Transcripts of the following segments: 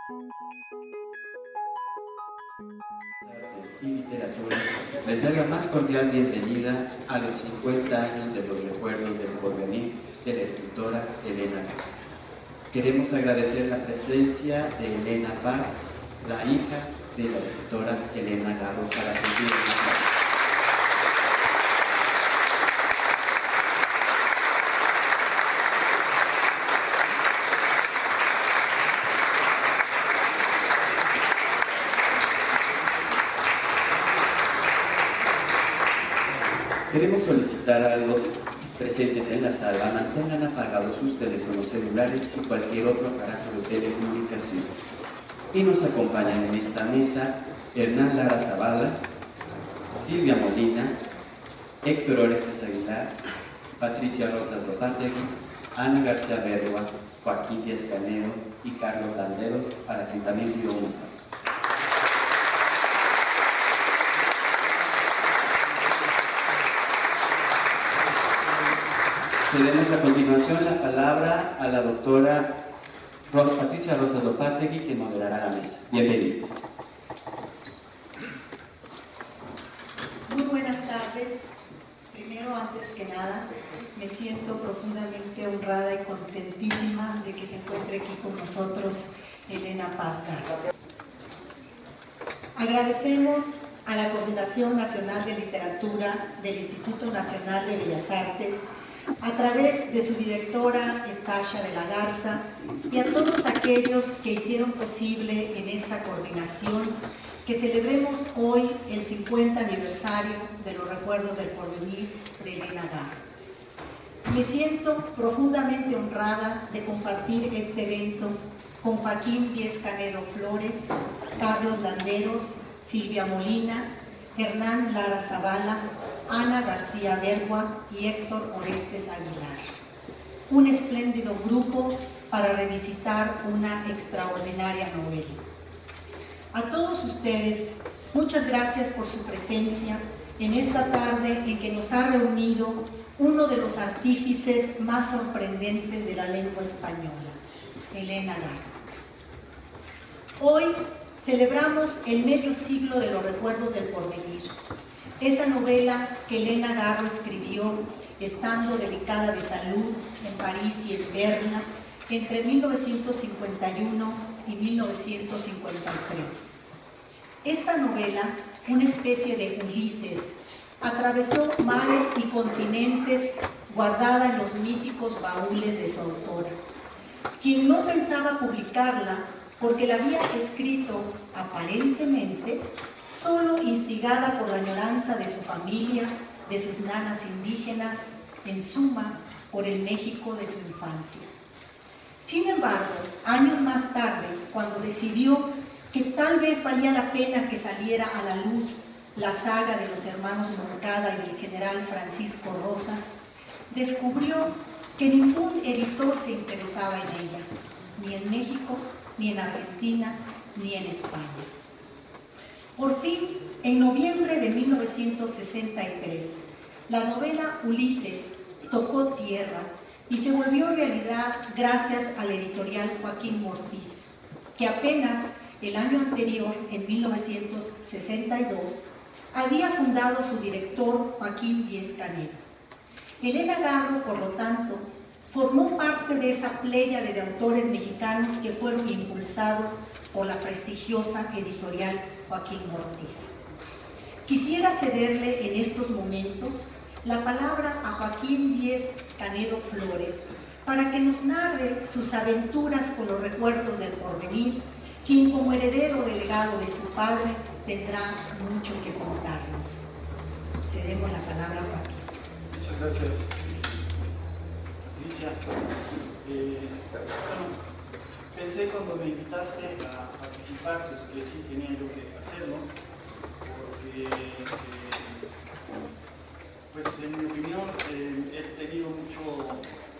Y literatura les da la más cordial bienvenida a los 50 años de los recuerdos del porvenir de la escritora Elena Garro. Queremos agradecer la presencia de Elena Paz, la hija de la escritora Elena Garro, para cumplir el Queremos solicitar a los presentes en la sala mantengan apagados sus teléfonos celulares y cualquier otro aparato de telecomunicación. Y nos acompañan en esta mesa Hernán Lara Zavala, Silvia Molina, Héctor Orestes Aguilar, Patricia Rosas Lopategui, Ana García Bergua, Joaquín Díaz Canedo y Carlos Landero, para quien también pido un aplauso. Cedemos a continuación la palabra a la doctora Patricia Rosas Lopategui, que moderará la mesa. Bienvenidos. Muy buenas tardes. Primero, antes que nada, me siento profundamente honrada y contentísima de que se encuentre aquí con nosotros Elena Paz Garro. Agradecemos a la Coordinación Nacional de Literatura del Instituto Nacional de Bellas Artes, a través de su directora Estacia de la Garza, y a todos aquellos que hicieron posible en esta coordinación que celebremos hoy el 50 aniversario de los recuerdos del porvenir de Elena Garro. Me siento profundamente honrada de compartir este evento con Joaquín Díaz Canedo Flores, Carlos Landeros, Silvia Molina, Hernán Lara Zavala, Ana García Bergua y Héctor Orestes Aguilar. Un espléndido grupo para revisitar una extraordinaria novela. A todos ustedes, muchas gracias por su presencia en esta tarde en que nos ha reunido uno de los artífices más sorprendentes de la lengua española, Elena Garro. Hoy celebramos el medio siglo de los recuerdos del porvenir. Esa novela que Elena Garro escribió estando delicada de salud en París y en Berna entre 1951 y 1953. Esta novela, una especie de Ulises, atravesó mares y continentes guardada en los míticos baúles de su autora, quien no pensaba publicarla porque la había escrito aparentemente solo instigada por la añoranza de su familia, de sus nanas indígenas, en suma, por el México de su infancia. Sin embargo, años más tarde, cuando decidió que tal vez valía la pena que saliera a la luz la saga de los hermanos Moncada y del general Francisco Rosas, descubrió que ningún editor se interesaba en ella, ni en México, ni en Argentina, ni en España. Por fin, en noviembre de 1963, la novela Ulises tocó tierra y se volvió realidad gracias al editorial Joaquín Mortiz, que apenas el año anterior, en 1962, había fundado su director Joaquín Díaz Canedo. Elena Garro, por lo tanto, formó parte de esa pléyade de autores mexicanos que fueron impulsados por la prestigiosa editorial Joaquín Mortiz. Quisiera cederle en estos momentos la palabra a Joaquín Díaz Canedo Flores para que nos narre sus aventuras con los recuerdos del porvenir, quien como heredero del legado de su padre tendrá mucho que contarnos. Cedemos la palabra a Joaquín. Muchas gracias, Patricia. Pensé cuando me invitaste a participar, pues que sí tenía yo que hacerlo, porque pues en mi opinión he tenido mucho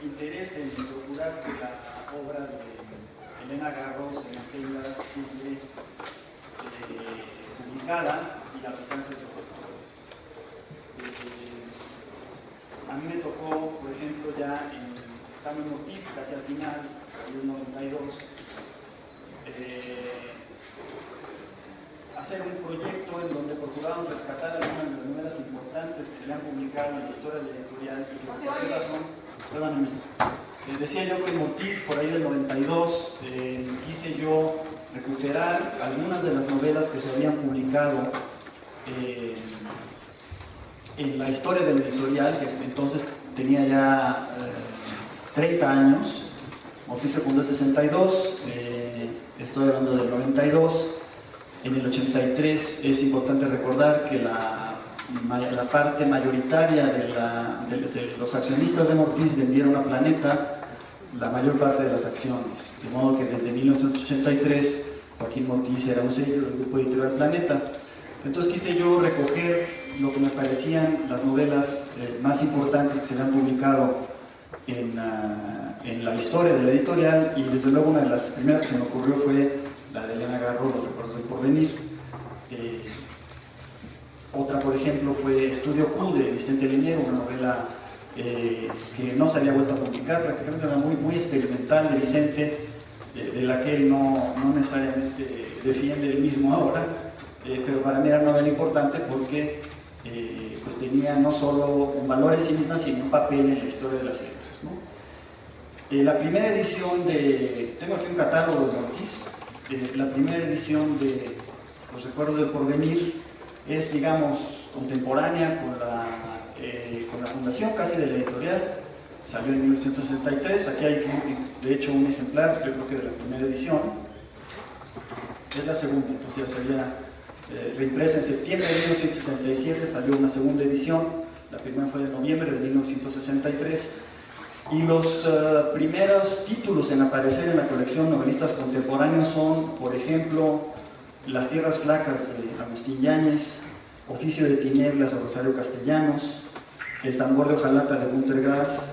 interés en procurar que la obra de Elena Garro se mantenga publicada y al alcance de los lectores. A mí me tocó, por ejemplo, ya estando en Ortiz, casi al final, en el 92, hacer un proyecto en donde procuramos rescatar algunas de las novelas importantes que se le han publicado en la historia de la editorial y que por qué razón, perdónenme, decía yo que en Ortiz, por ahí del 92, quise yo recuperar algunas de las novelas que se habían publicado en la historia de la editorial, que entonces tenía ya 30 años. Ortiz se fundó en 62, estoy hablando del 92. En el 83 es importante recordar que la parte mayoritaria de los accionistas de Ortiz vendieron a Planeta la mayor parte de las acciones, de modo que desde 1983 Joaquín Ortiz era un sello del grupo editorial Planeta. Entonces quise yo recoger lo que me parecían las novelas más importantes que se han publicado en la historia de la editorial, y desde luego una de las primeras que se me ocurrió fue la de Elena Garro, Los recuerdos del porvenir. Otra, por ejemplo, fue Estudio Q de Vicente Leñero, una novela que no se había vuelto a publicar, prácticamente era muy experimental de Vicente, de la que él no necesariamente defiende él mismo ahora, pero para mí era una novela importante porque pues tenía no solo un valor en sí misma, sino un papel en la historia de las letras, ¿no? La primera edición tengo aquí un catálogo de Ortiz. La primera edición de Los recuerdos del porvenir es, digamos, contemporánea con la fundación casi de la editorial. Salió en 1963. Aquí hay, de hecho, un ejemplar, yo creo que de la primera edición. Es la segunda, entonces ya se había reimpresa en septiembre de 1977, salió una segunda edición. La primera fue en noviembre de 1963. Y los primeros títulos en aparecer en la colección Novelistas Contemporáneos son, por ejemplo, Las Tierras Flacas de Agustín Yáñez, Oficio de Tinieblas de Rosario Castellanos, El Tambor de Hojalata de Günter Grass,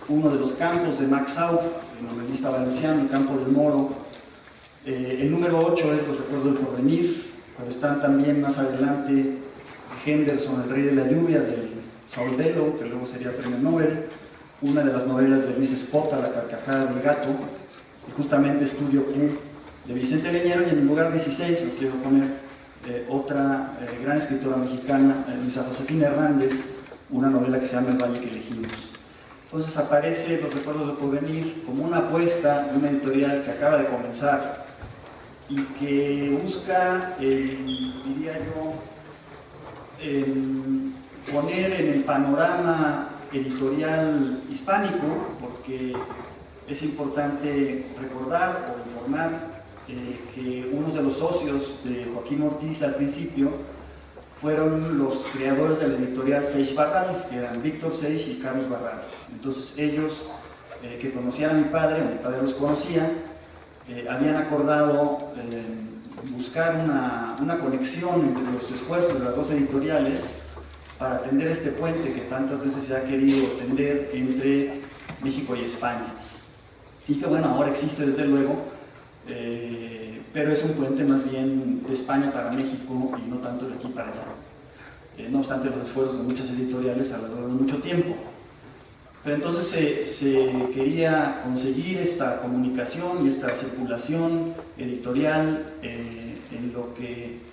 Uno de los Campos de Max Aub, el novelista valenciano, El Campo del Moro. El número 8 es Los recuerdos del porvenir, pero están también más adelante Henderson, El Rey de la Lluvia, de Saul Bellow, que luego sería premio Nobel, una de las novelas de Luis Espota, La Carcajada del Gato, y justamente Estudio Q de Vicente Leñero, y en el lugar 16 lo quiero poner otra gran escritora mexicana, Luisa Josefina Hernández, una novela que se llama El Valle que elegimos. Entonces aparece Los recuerdos del porvenir como una apuesta de una editorial que acaba de comenzar y que busca, diría yo, poner en el panorama editorial hispánico, porque es importante recordar o informar que uno de los socios de Joaquín Ortiz al principio fueron los creadores de la editorial Seix Barral, que eran Víctor Seix y Carlos Barral. Entonces ellos, que conocían a mi padre los conocía, habían acordado buscar una conexión entre los esfuerzos de las dos editoriales para tender este puente que tantas veces se ha querido tender entre México y España. Y que bueno, ahora existe desde luego, pero es un puente más bien de España para México y no tanto de aquí para allá. No obstante los esfuerzos de muchas editoriales a lo largo de mucho tiempo. Pero entonces se quería conseguir esta comunicación y esta circulación editorial en lo que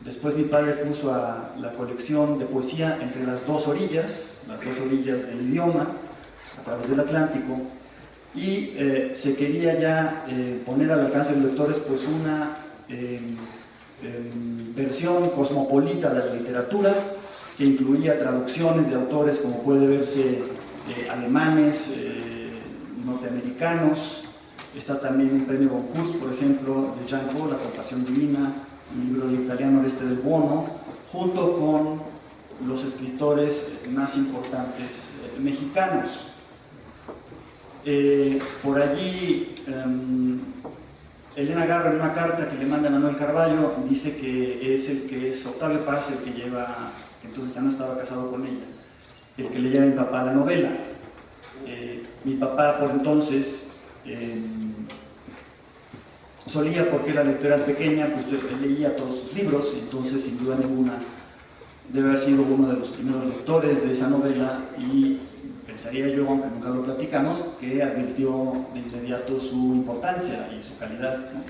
después mi padre puso a la colección de poesía entre las dos orillas del idioma, a través del Atlántico, y se quería ya poner al alcance de los lectores pues una versión cosmopolita de la literatura, que incluía traducciones de autores como puede verse alemanes, norteamericanos. Está también un premio Goncourt, por ejemplo, de Jean Paul, La Compasión Divina, un libro del italiano Oreste del Buono, junto con los escritores más importantes mexicanos. Por allí, Elena Garro, en una carta que le manda a Manuel Carballo, dice que es Octavio Paz el que lleva, que entonces ya no estaba casado con ella, el que le lleva a mi papá la novela. Mi papá por entonces solía, porque la lectura era pequeña, pues él leía todos sus libros, entonces sin duda ninguna debe haber sido uno de los primeros lectores de esa novela, y pensaría yo, aunque nunca lo platicamos, que advirtió de inmediato su importancia y su calidad, ¿no?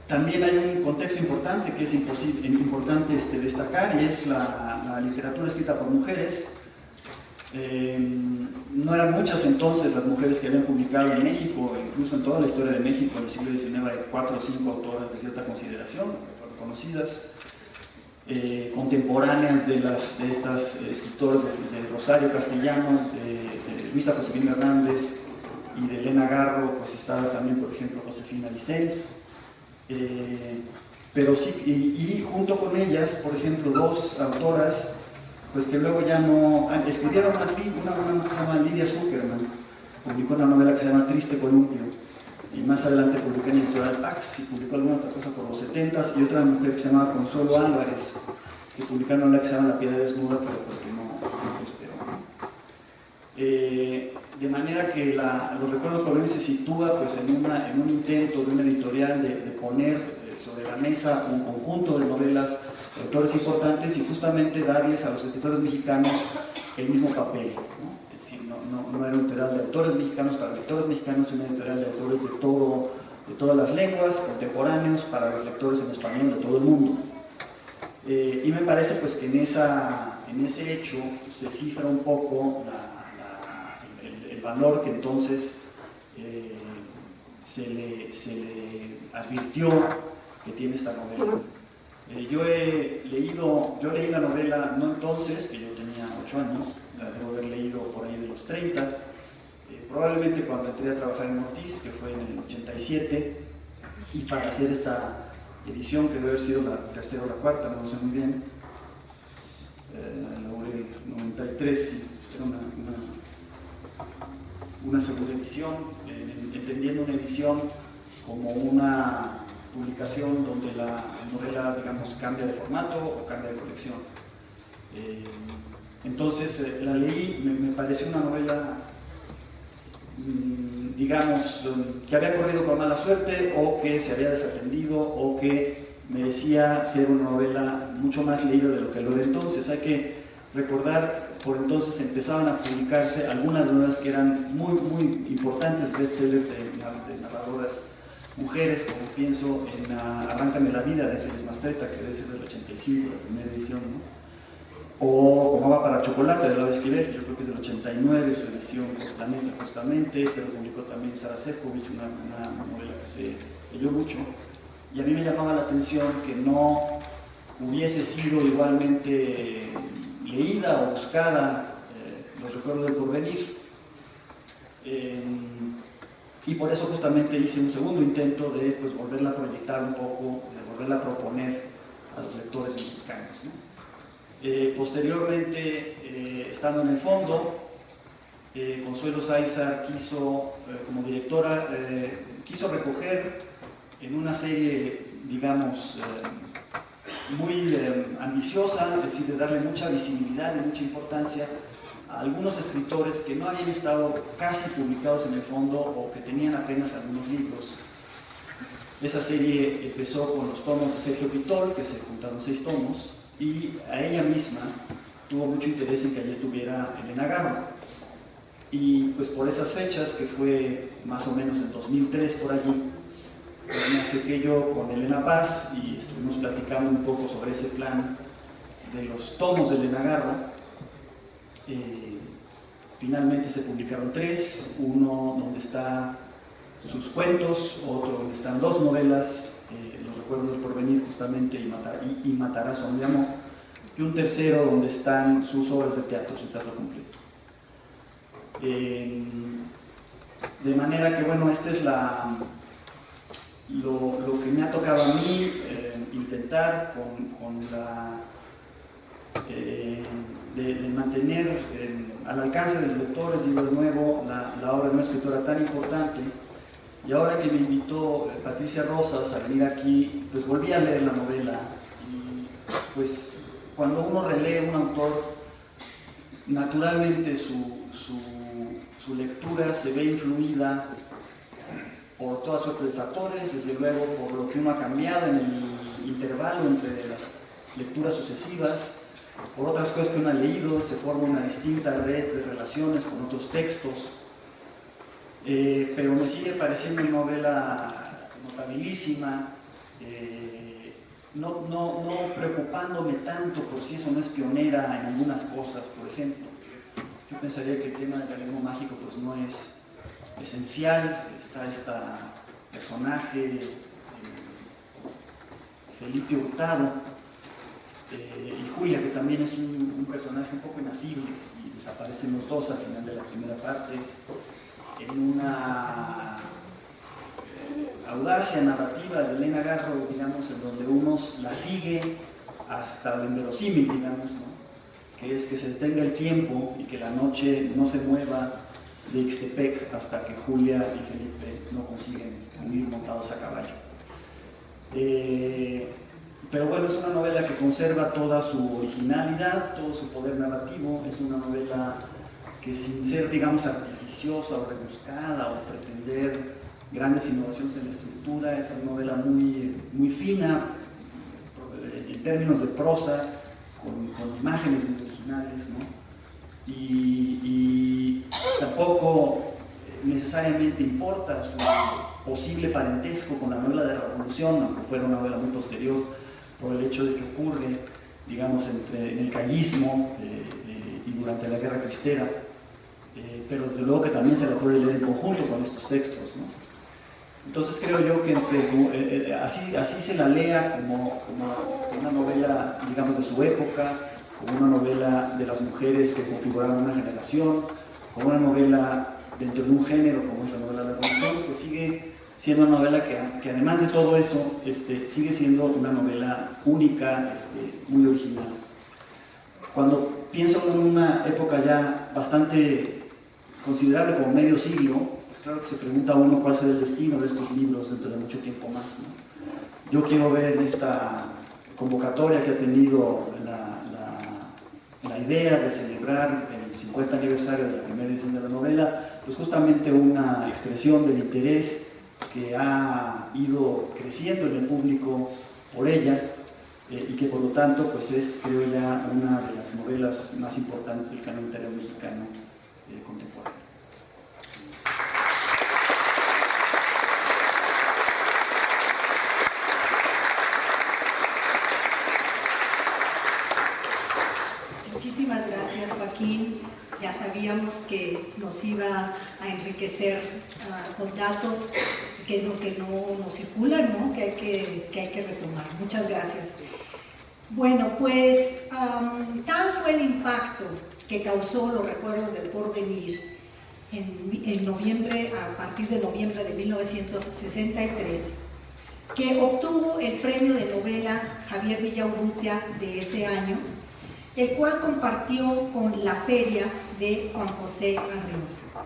También hay un contexto importante que es importante destacar, y es la literatura escrita por mujeres. No eran muchas entonces las mujeres que habían publicado en México, incluso en toda la historia de México en el siglo XIX hay 4 o 5 autoras de cierta consideración, reconocidas, contemporáneas de estas escritoras de Rosario Castellanos, de Luisa Josefina Hernández y de Elena Garro. Pues estaba también, por ejemplo, Josefina Licens. Pero sí, y junto con ellas, por ejemplo, 2 autoras pues que luego ya no escribieron una que se llama Lidia Zuckerman, publicó una novela que se llama Triste Columpio, y más adelante publicó en Editorial Pax y publicó alguna otra cosa por los 70s, y otra mujer que se llama Consuelo Álvarez, que publicó una novela que se llama La Piedra Desnuda, pero pues que no prosperó. De manera que Los Recuerdos Porvenir se sitúa pues en un intento de una editorial de poner sobre la mesa un conjunto de novelas de autores importantes y justamente darles a los escritores mexicanos el mismo papel, ¿no? Es decir, no era un editorial de autores mexicanos para lectores mexicanos, sino una editorial de autores de todas las lenguas, contemporáneos, para los lectores en español de todo el mundo. Y me parece pues que en ese hecho se cifra un poco el valor que entonces se le advirtió que tiene esta novela. Yo leí la novela, no entonces, que yo tenía 8 años, la debo haber leído por ahí de los 30, probablemente cuando entré a trabajar en Ortiz, que fue en el 87, y para hacer esta edición, que debe haber sido la 3ª o la 4ª, no lo sé muy bien, logré el 93, era una segunda edición, entendiendo una edición como una publicación donde la novela, digamos, cambia de formato o cambia de colección. Entonces la leí, me pareció una novela, digamos, que había corrido con mala suerte, o que se había desatendido, o que merecía ser una novela mucho más leída de lo que lo era entonces. Hay que recordar, por entonces empezaban a publicarse algunas novelas que eran muy importantes, bestsellers de narradoras mujeres, como pienso en Arráncame la vida de Ángeles Mastretta, que debe ser del 85, la primera edición, ¿no? O Como va para chocolate de Laura Esquivel, yo creo que es del 89, su edición Planeta justamente, pero publicó también Sara Sefcovic, una novela que se leyó mucho, y a mí me llamaba la atención que no hubiese sido igualmente leída o buscada Los Recuerdos del Porvenir. Y por eso justamente hice un segundo intento de pues, volverla a proyectar un poco, de volverla a proponer a los lectores mexicanos, ¿no? Posteriormente, estando en el fondo, Consuelo Sáizar quiso, como directora, quiso recoger en una serie, digamos, muy ambiciosa, es decir, de darle mucha visibilidad y mucha importancia a algunos escritores que no habían estado casi publicados en el fondo o que tenían apenas algunos libros. Esa serie empezó con los tomos de Sergio Pitol, que se juntaron 6 tomos, y a ella misma tuvo mucho interés en que allí estuviera Elena Garro. Y pues por esas fechas, que fue más o menos en 2003 por allí, pues me acerqué yo con Elena Paz y estuvimos platicando un poco sobre ese plan de los tomos de Elena Garro. Finalmente se publicaron 3, uno donde están sus cuentos, otro donde están 2 novelas, Los Recuerdos del Porvenir justamente y Matará a mi amor, y un tercero donde están sus obras de teatro, su teatro completo. De manera que bueno, este es lo que me ha tocado a mí intentar con de mantener al alcance de los lectores, digo de nuevo, la obra de una escritora tan importante. Y ahora que me invitó Patricia Rosas a venir aquí, pues volví a leer la novela, y pues cuando uno relee un autor, naturalmente su lectura se ve influida por todas sus detractores, desde luego por lo que uno ha cambiado en el intervalo entre las lecturas sucesivas, por otras cosas que uno ha leído, se forma una distinta red de relaciones con otros textos. pero me sigue pareciendo una novela notabilísima, no preocupándome tanto por si eso no es pionera en algunas cosas. Por ejemplo, yo pensaría que el tema del realismo mágico pues no es esencial. Está este personaje, Felipe Hurtado, y Julia, que también es un personaje un poco inasible, y desaparecen los dos al final de la primera parte, en una audacia narrativa de Elena Garro, digamos, en donde uno la sigue hasta lo inverosímil, digamos, ¿no? Que es que se detenga el tiempo y que la noche no se mueva de Ixtepec hasta que Julia y Felipe no consiguen huir montados a caballo. Pero bueno, es una novela que conserva toda su originalidad, todo su poder narrativo. Es una novela que, sin ser, digamos, artificiosa o rebuscada o pretender grandes innovaciones en la estructura, es una novela muy fina en términos de prosa, con imágenes muy originales, ¿no? Y tampoco necesariamente importa su posible parentesco con la novela de la Revolución, aunque fuera una novela muy posterior, por el hecho de que ocurre, digamos, en el callismo y durante la Guerra Cristera, pero desde luego que también se la puede leer en conjunto con estos textos, ¿no? Entonces creo yo que así se la lea como una novela, digamos, de su época, como una novela de las mujeres que configuraron una generación, como una novela dentro de un género como es la novela de la Revolución, pues sigue siendo una novela que además de todo eso, sigue siendo una novela única, muy original. Cuando piensa uno en una época ya bastante considerable como medio siglo, pues claro que se pregunta uno cuál será el destino de estos libros dentro de mucho tiempo más, ¿no? Yo quiero ver en esta convocatoria que ha tenido la idea de celebrar el 50 aniversario de la primera edición de la novela, pues justamente una expresión del interés que ha ido creciendo en el público por ella, y que por lo tanto pues es, creo ya, una de las novelas más importantes del canon literario mexicano contemporáneo. Muchísimas gracias, Joaquín. Ya sabíamos que nos iba a enriquecer con datos que no nos circulan, ¿no? que hay que retomar. Muchas gracias. Bueno, pues tal fue el impacto que causó Los recuerdos del porvenir en noviembre, a partir de noviembre de 1963, que obtuvo el premio de novela Javier Villaurrutia de ese año, el cual compartió con la feria de Juan José Arriola.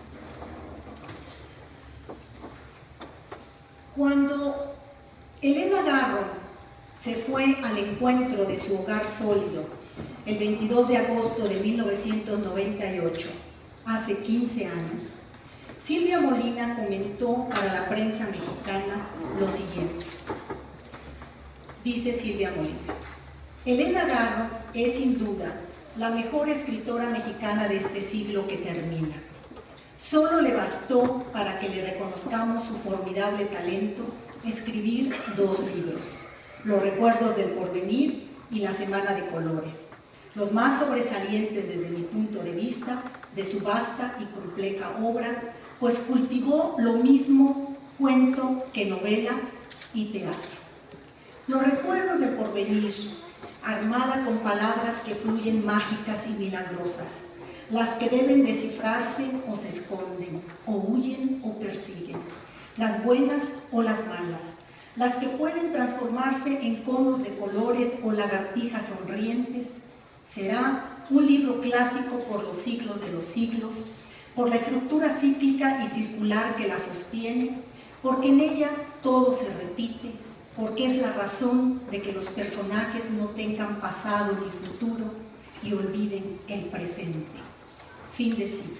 Cuando Elena Garro se fue al encuentro de su hogar sólido el 22 de agosto de 1998, hace 15 años, Silvia Molina comentó para la prensa mexicana lo siguiente. Dice Silvia Molina: Elena Garro es sin duda la mejor escritora mexicana de este siglo que termina. Solo le bastó para que le reconozcamos su formidable talento escribir 2 libros, Los recuerdos del porvenir y La semana de colores, los más sobresalientes desde mi punto de vista de su vasta y compleja obra, pues cultivó lo mismo cuento que novela y teatro. Los recuerdos del porvenir, armada con palabras que fluyen mágicas y milagrosas, las que deben descifrarse o se esconden, o huyen o persiguen, las buenas o las malas, las que pueden transformarse en conos de colores o lagartijas sonrientes, será un libro clásico por los siglos de los siglos, por la estructura cíclica y circular que la sostiene, porque en ella todo se repite, porque es la razón de que los personajes no tengan pasado ni futuro y olviden el presente. Fin de cita.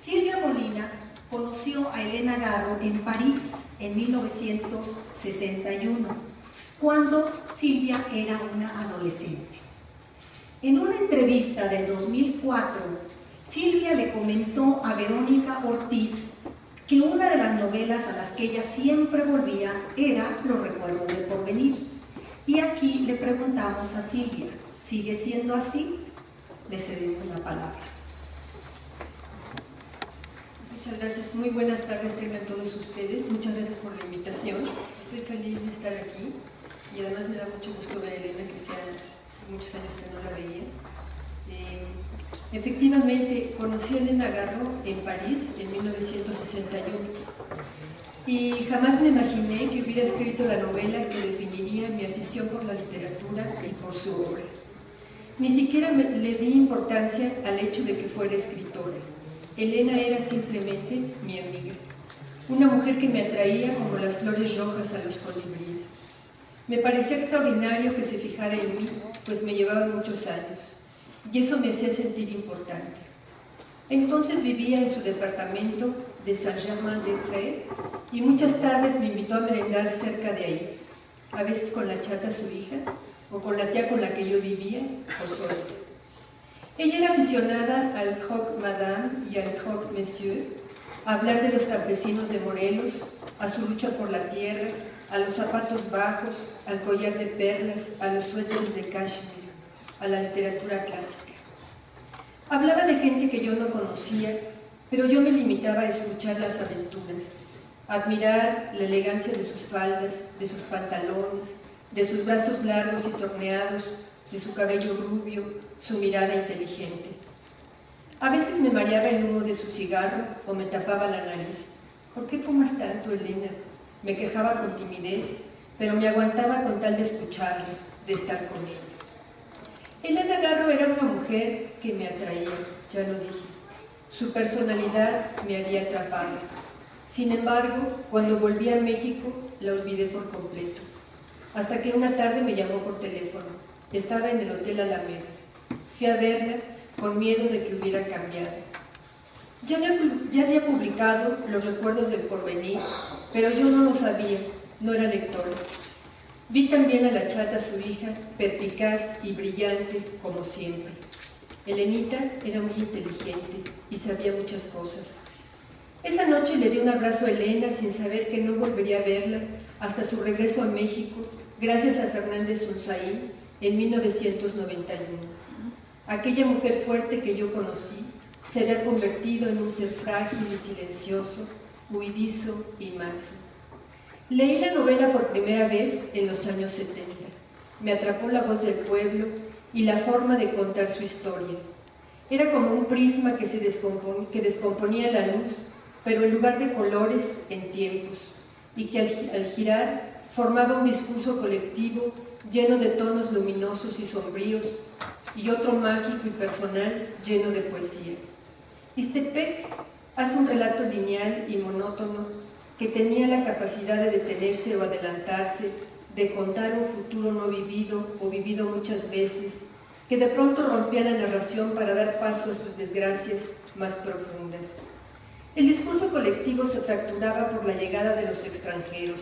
Silvia Molina conoció a Elena Garro en París en 1961, cuando Silvia era una adolescente. En una entrevista del 2004, Silvia le comentó a Verónica Ortiz que una de las novelas a las que ella siempre volvía era Los recuerdos del porvenir. Y aquí le preguntamos a Silvia, ¿sigue siendo así? Le cedemos la palabra. Muchas gracias, muy buenas tardes tengan todos ustedes, muchas gracias por la invitación, estoy feliz de estar aquí y además me da mucho gusto ver a Elena, que hacía muchos años que no la veía. Efectivamente, conocí a Elena Garro en París en 1961 y jamás me imaginé que hubiera escrito la novela que definiría mi afición por la literatura y por su obra. Ni siquiera le di importancia al hecho de que fuera escritora. Elena era simplemente mi amiga, una mujer que me atraía como las flores rojas a los colibríes. Me parecía extraordinario que se fijara en mí, pues me llevaba muchos años, y eso me hacía sentir importante. Entonces vivía en su departamento de Saint-Germain-des-Prés y muchas tardes me invitó a merendar cerca de ahí, a veces con la chata, su hija, o con la tía con la que yo vivía, o solas. Ella era aficionada al croque madame y al croque monsieur, a hablar de los campesinos de Morelos, a su lucha por la tierra, a los zapatos bajos, al collar de perlas, a los suéteres de cashmere, a la literatura clásica. Hablaba de gente que yo no conocía, pero yo me limitaba a escuchar las aventuras, a admirar la elegancia de sus faldas, de sus pantalones, de sus brazos largos y torneados, de su cabello rubio, su mirada inteligente. A veces me mareaba el humo de su cigarro o me tapaba la nariz. ¿Por qué fumas tanto, Elena? Me quejaba con timidez, pero me aguantaba con tal de escucharla, de estar con ella. Elena Garro era una mujer que me atraía, ya lo dije. Su personalidad me había atrapado. Sin embargo, cuando volví a México, la olvidé por completo. Hasta que una tarde me llamó por teléfono. Estaba en el Hotel Alameda. Fui a verla con miedo de que hubiera cambiado. Ya había publicado Los recuerdos del porvenir, pero yo no lo sabía, no era lectora. Vi también a la chata, su hija, perspicaz y brillante, como siempre. Elenita era muy inteligente y sabía muchas cosas. Esa noche le di un abrazo a Elena sin saber que no volvería a verla hasta su regreso a México, gracias a Fernández Unzaín, en 1991. Aquella mujer fuerte que yo conocí se había convertido en un ser frágil y silencioso, huidizo y manso. Leí la novela por primera vez en los años 70. Me atrapó la voz del pueblo y la forma de contar su historia. Era como un prisma que descomponía la luz, pero en lugar de colores, en tiempos, y que al girar formaba un discurso colectivo lleno de tonos luminosos y sombríos, y otro mágico y personal lleno de poesía. Ixtepec hace un relato lineal y monótono que tenía la capacidad de detenerse o adelantarse, de contar un futuro no vivido o vivido muchas veces, que de pronto rompía la narración para dar paso a sus desgracias más profundas. El discurso colectivo se fracturaba por la llegada de los extranjeros,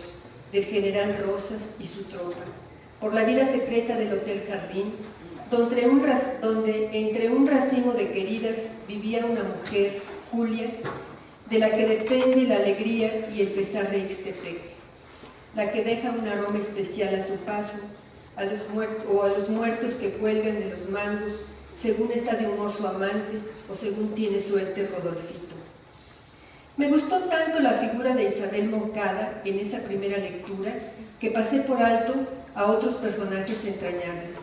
del general Rosas y su tropa, por la vida secreta del Hotel Jardín, donde entre un racimo de queridas vivía una mujer, Julia, de la que depende la alegría y el pesar de Ixtepec, la que deja un aroma especial a su paso, a los muertos que cuelgan de los mangos, según está de humor su amante o según tiene suerte Rodolfito. Me gustó tanto la figura de Isabel Moncada en esa primera lectura que pasé por alto a otros personajes entrañables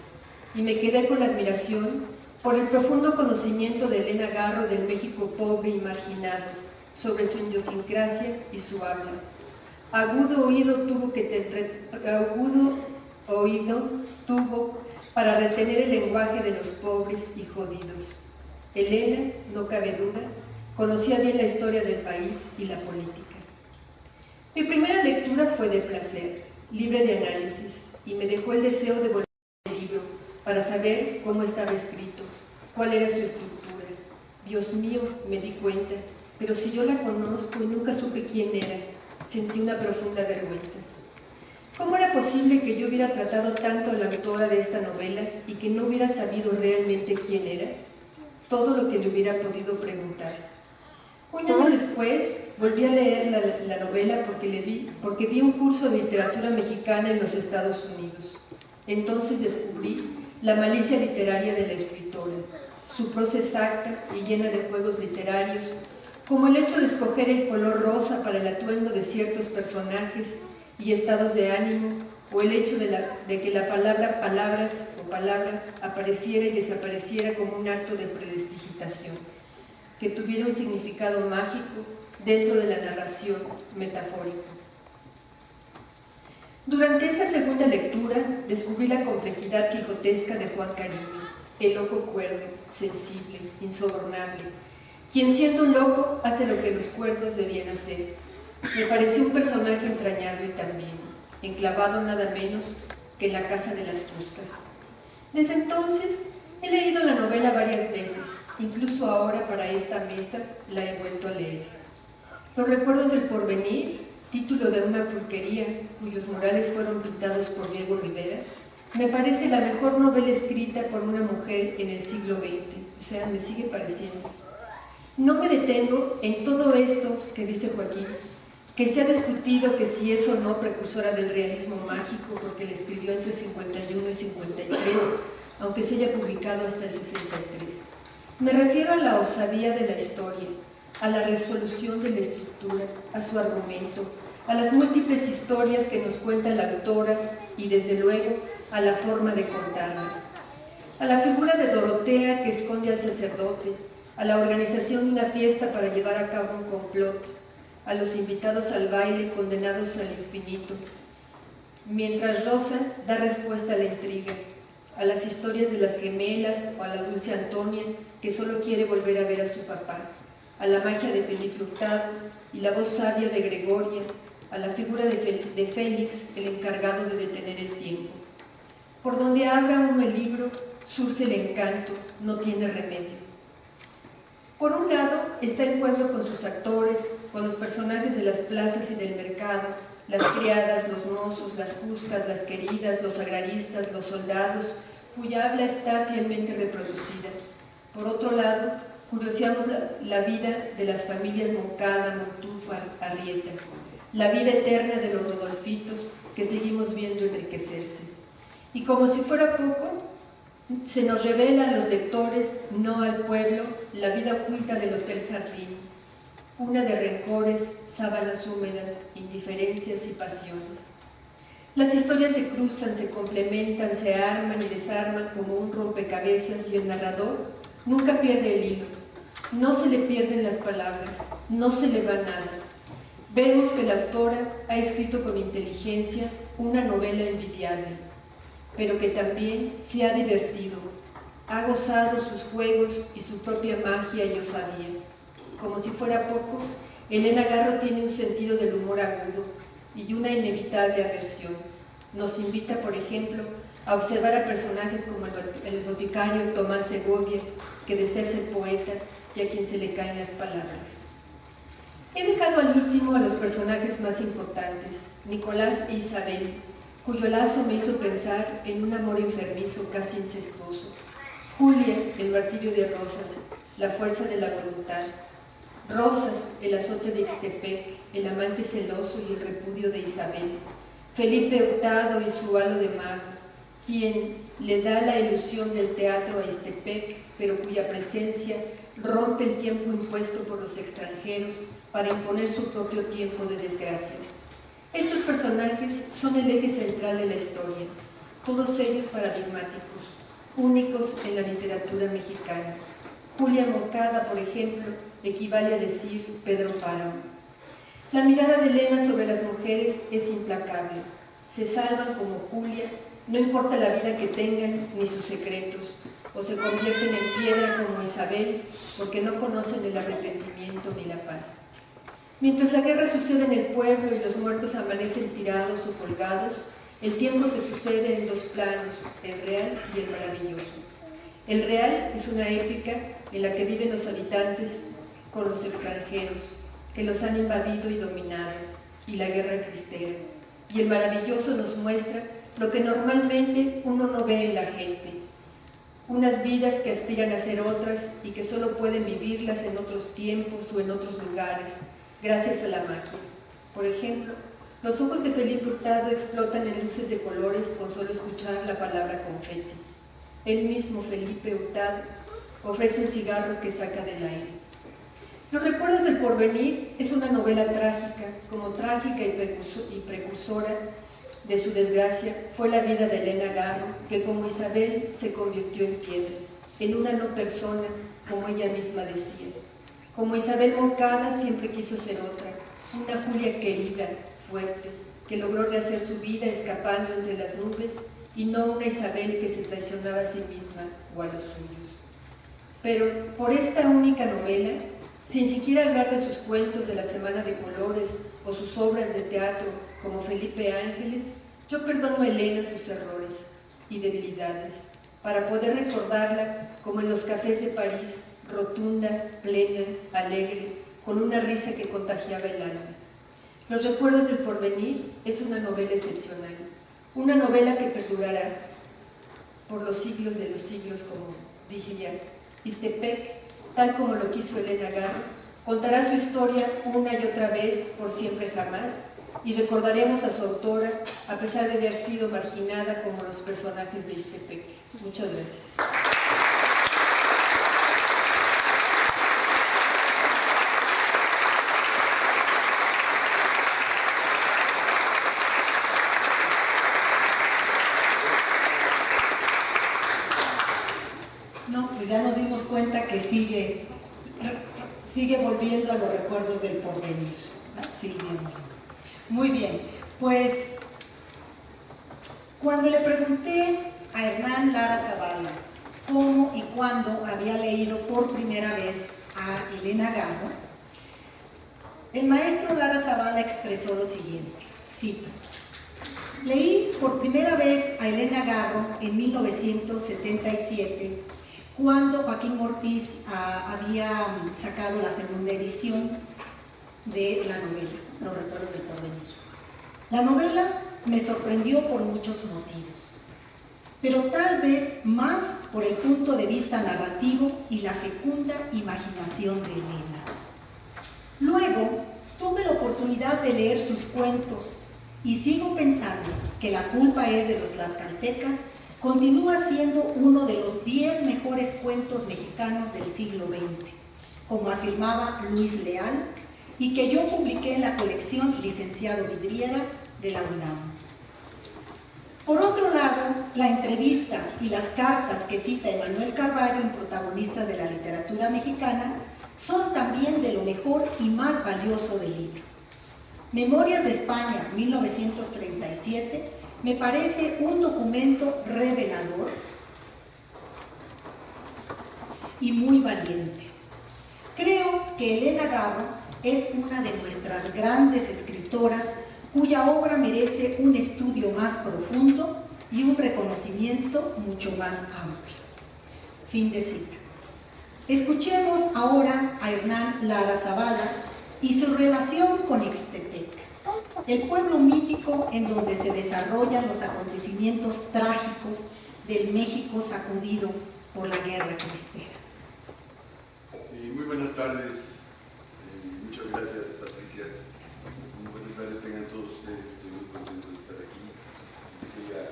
y me quedé con la admiración por el profundo conocimiento de Elena Garro del México pobre y marginado, sobre su idiosincrasia y su habla. Agudo oído tuvo para retener el lenguaje de los pobres y jodidos. Elena, no cabe duda, conocía bien la historia del país y la política. Mi primera lectura fue de placer, libre de análisis, y me dejó el deseo de volver al libro para saber cómo estaba escrito, cuál era su estructura. Dios mío, me di cuenta, pero si yo la conozco y nunca supe quién era, sentí una profunda vergüenza. ¿Cómo era posible que yo hubiera tratado tanto a la autora de esta novela y que no hubiera sabido realmente quién era? todo lo que le hubiera podido preguntar. Un año después volví a leer la novela porque vi un curso de literatura mexicana en los Estados Unidos. Entonces descubrí la malicia literaria de la escritora, su prosa exacta y llena de juegos literarios, como el hecho de escoger el color rosa para el atuendo de ciertos personajes y estados de ánimo, o el hecho de que la palabra palabras o palabra apareciera y desapareciera como un acto de predestigitación, que tuviera un significado mágico dentro de la narración metafórica. Durante esa segunda lectura descubrí la complejidad quijotesca de Juan Cariño, el loco cuerdo, sensible, insobornable, quien siendo un loco hace lo que los cuerdos debían hacer. Me pareció un personaje entrañable también, enclavado nada menos que en la casa de las Fuscas. Desde entonces he leído la novela varias veces, incluso ahora para esta mesa la he vuelto a leer. Los recuerdos del porvenir, título de una pulquería cuyos murales fueron pintados por Diego Rivera, me parece la mejor novela escrita por una mujer en el siglo XX, o sea, me sigue pareciendo. No me detengo en todo esto que dice Joaquín, que se ha discutido que si es o no precursora del realismo mágico, porque la escribió entre 51 y 53, aunque se haya publicado hasta el 63. Me refiero a la osadía de la historia, a la resolución de la estructura, a su argumento, a las múltiples historias que nos cuenta la autora y, desde luego, a la forma de contarlas. A la figura de Dorotea que esconde al sacerdote, a la organización de una fiesta para llevar a cabo un complot, a los invitados al baile condenados al infinito, mientras Rosa da respuesta a la intriga, a las historias de las gemelas o a la dulce Antonia que solo quiere volver a ver a su papá, a la magia de Felipe Hurtado y la voz sabia de Gregoria, a la figura de Félix, el encargado de detener el tiempo. Por donde abra uno el libro, surge el encanto, no tiene remedio. Por un lado está el pueblo con sus actores, con los personajes de las plazas y del mercado, las criadas, los mozos, las fuscas, las queridas, los agraristas, los soldados, cuya habla está fielmente reproducida. Por otro lado, curioseamos la vida de las familias Moncada, Montufa, Arrieta, la vida eterna de los Rodolfitos que seguimos viendo enriquecerse. Y como si fuera poco, se nos revela a los lectores, no al pueblo, la vida oculta del Hotel Jardín, una de rencores, sábanas húmedas, indiferencias y pasiones. Las historias se cruzan, se complementan, se arman y desarman como un rompecabezas y el narrador nunca pierde el hilo. No se le pierden las palabras, no se le va nada. Vemos que la autora ha escrito con inteligencia una novela envidiable, pero que también se ha divertido, ha gozado sus juegos y su propia magia y osadía. Como si fuera poco, Elena Garro tiene un sentido del humor agudo y una inevitable aversión. Nos invita, por ejemplo, a observar a personajes como el boticario Tomás Segovia, que desea ser poeta y a quien se le caen las palabras. He dejado al último a los personajes más importantes, Nicolás e Isabel, cuyo lazo me hizo pensar en un amor enfermizo casi incestuoso. Julia, el martirio de Rosas, la fuerza de la voluntad. Rosas, el azote de Ixtepec, el amante celoso y el repudio de Isabel. Felipe Hurtado y su halo de mago, quien le da la ilusión del teatro a Ixtepec, pero cuya presencia rompe el tiempo impuesto por los extranjeros para imponer su propio tiempo de desgracias. Estos personajes son el eje central de la historia, todos ellos paradigmáticos, únicos en la literatura mexicana. Julia Moncada, por ejemplo, equivale a decir Pedro Páramo. La mirada de Elena sobre las mujeres es implacable. Se salvan como Julia, no importa la vida que tengan ni sus secretos, o se convierten en piedra como Isabel, porque no conocen el arrepentimiento ni la paz. Mientras la guerra sucede en el pueblo y los muertos amanecen tirados o colgados, el tiempo se sucede en dos planos, el real y el maravilloso. El real es una épica en la que viven los habitantes con los extranjeros, que los han invadido y dominado, y la guerra cristera. Y el maravilloso nos muestra lo que normalmente uno no ve en la gente, unas vidas que aspiran a ser otras y que solo pueden vivirlas en otros tiempos o en otros lugares, gracias a la magia. Por ejemplo, los ojos de Felipe Hurtado explotan en luces de colores con solo escuchar la palabra confeti. Él mismo, Felipe Hurtado, ofrece un cigarro que saca del aire. Los recuerdos del porvenir es una novela trágica, como trágica y precursora de su desgracia fue la vida de Elena Garro, que como Isabel se convirtió en piedra, en una no persona, como ella misma decía. Como Isabel Moncada siempre quiso ser otra, una Julia querida, fuerte, que logró rehacer su vida escapando entre las nubes, y no una Isabel que se traicionaba a sí misma o a los suyos. Pero por esta única novela, sin siquiera hablar de sus cuentos de la Semana de Colores o sus obras de teatro como Felipe Ángeles, yo perdono a Elena sus errores y debilidades, para poder recordarla como en los cafés de París, rotunda, plena, alegre, con una risa que contagiaba el alma. Los recuerdos del porvenir es una novela excepcional, una novela que perdurará por los siglos de los siglos, como dije ya. Ixtepec, tal como lo quiso Elena Garro, contará su historia una y otra vez por siempre jamás, y recordaremos a su autora a pesar de haber sido marginada como los personajes de Ixtepec. Muchas gracias. No, pues ya nos dimos cuenta que sigue volviendo a los recuerdos del porvenir. Sigue viendo. Muy bien, pues cuando le pregunté a Hernán Lara Zavala cómo y cuándo había leído por primera vez a Elena Garro, el maestro Lara Zavala expresó lo siguiente, cito: leí por primera vez a Elena Garro en 1977, cuando Joaquín Ortiz había sacado la segunda edición de la novela, Los recuerdos del porvenir. La novela me sorprendió por muchos motivos, pero tal vez más por el punto de vista narrativo y la fecunda imaginación de Elena. Luego, tuve la oportunidad de leer sus cuentos y sigo pensando que La culpa es de los tlaxcaltecas continúa siendo uno de los 10 mejores cuentos mexicanos del siglo XX, como afirmaba Luis Leal, y que yo publiqué en la colección Licenciado Vidriera de la UNAM. Por otro lado, la entrevista y las cartas que cita Emanuel Carballo en Protagonistas de la Literatura Mexicana son también de lo mejor y más valioso del libro. Memorias de España, 1937, me parece un documento revelador y muy valiente. Creo que Elena Garro es una de nuestras grandes escritoras cuya obra merece un estudio más profundo y un reconocimiento mucho más amplio. Fin de cita. Escuchemos ahora a Hernán Lara Zavala y su relación con Ixtepec, el pueblo mítico en donde se desarrollan los acontecimientos trágicos del México sacudido por la guerra cristera. Muy buenas tardes, muchas gracias, Patricia. Muy buenas tardes tengan todos ustedes, estoy muy contento de estar aquí, que se haya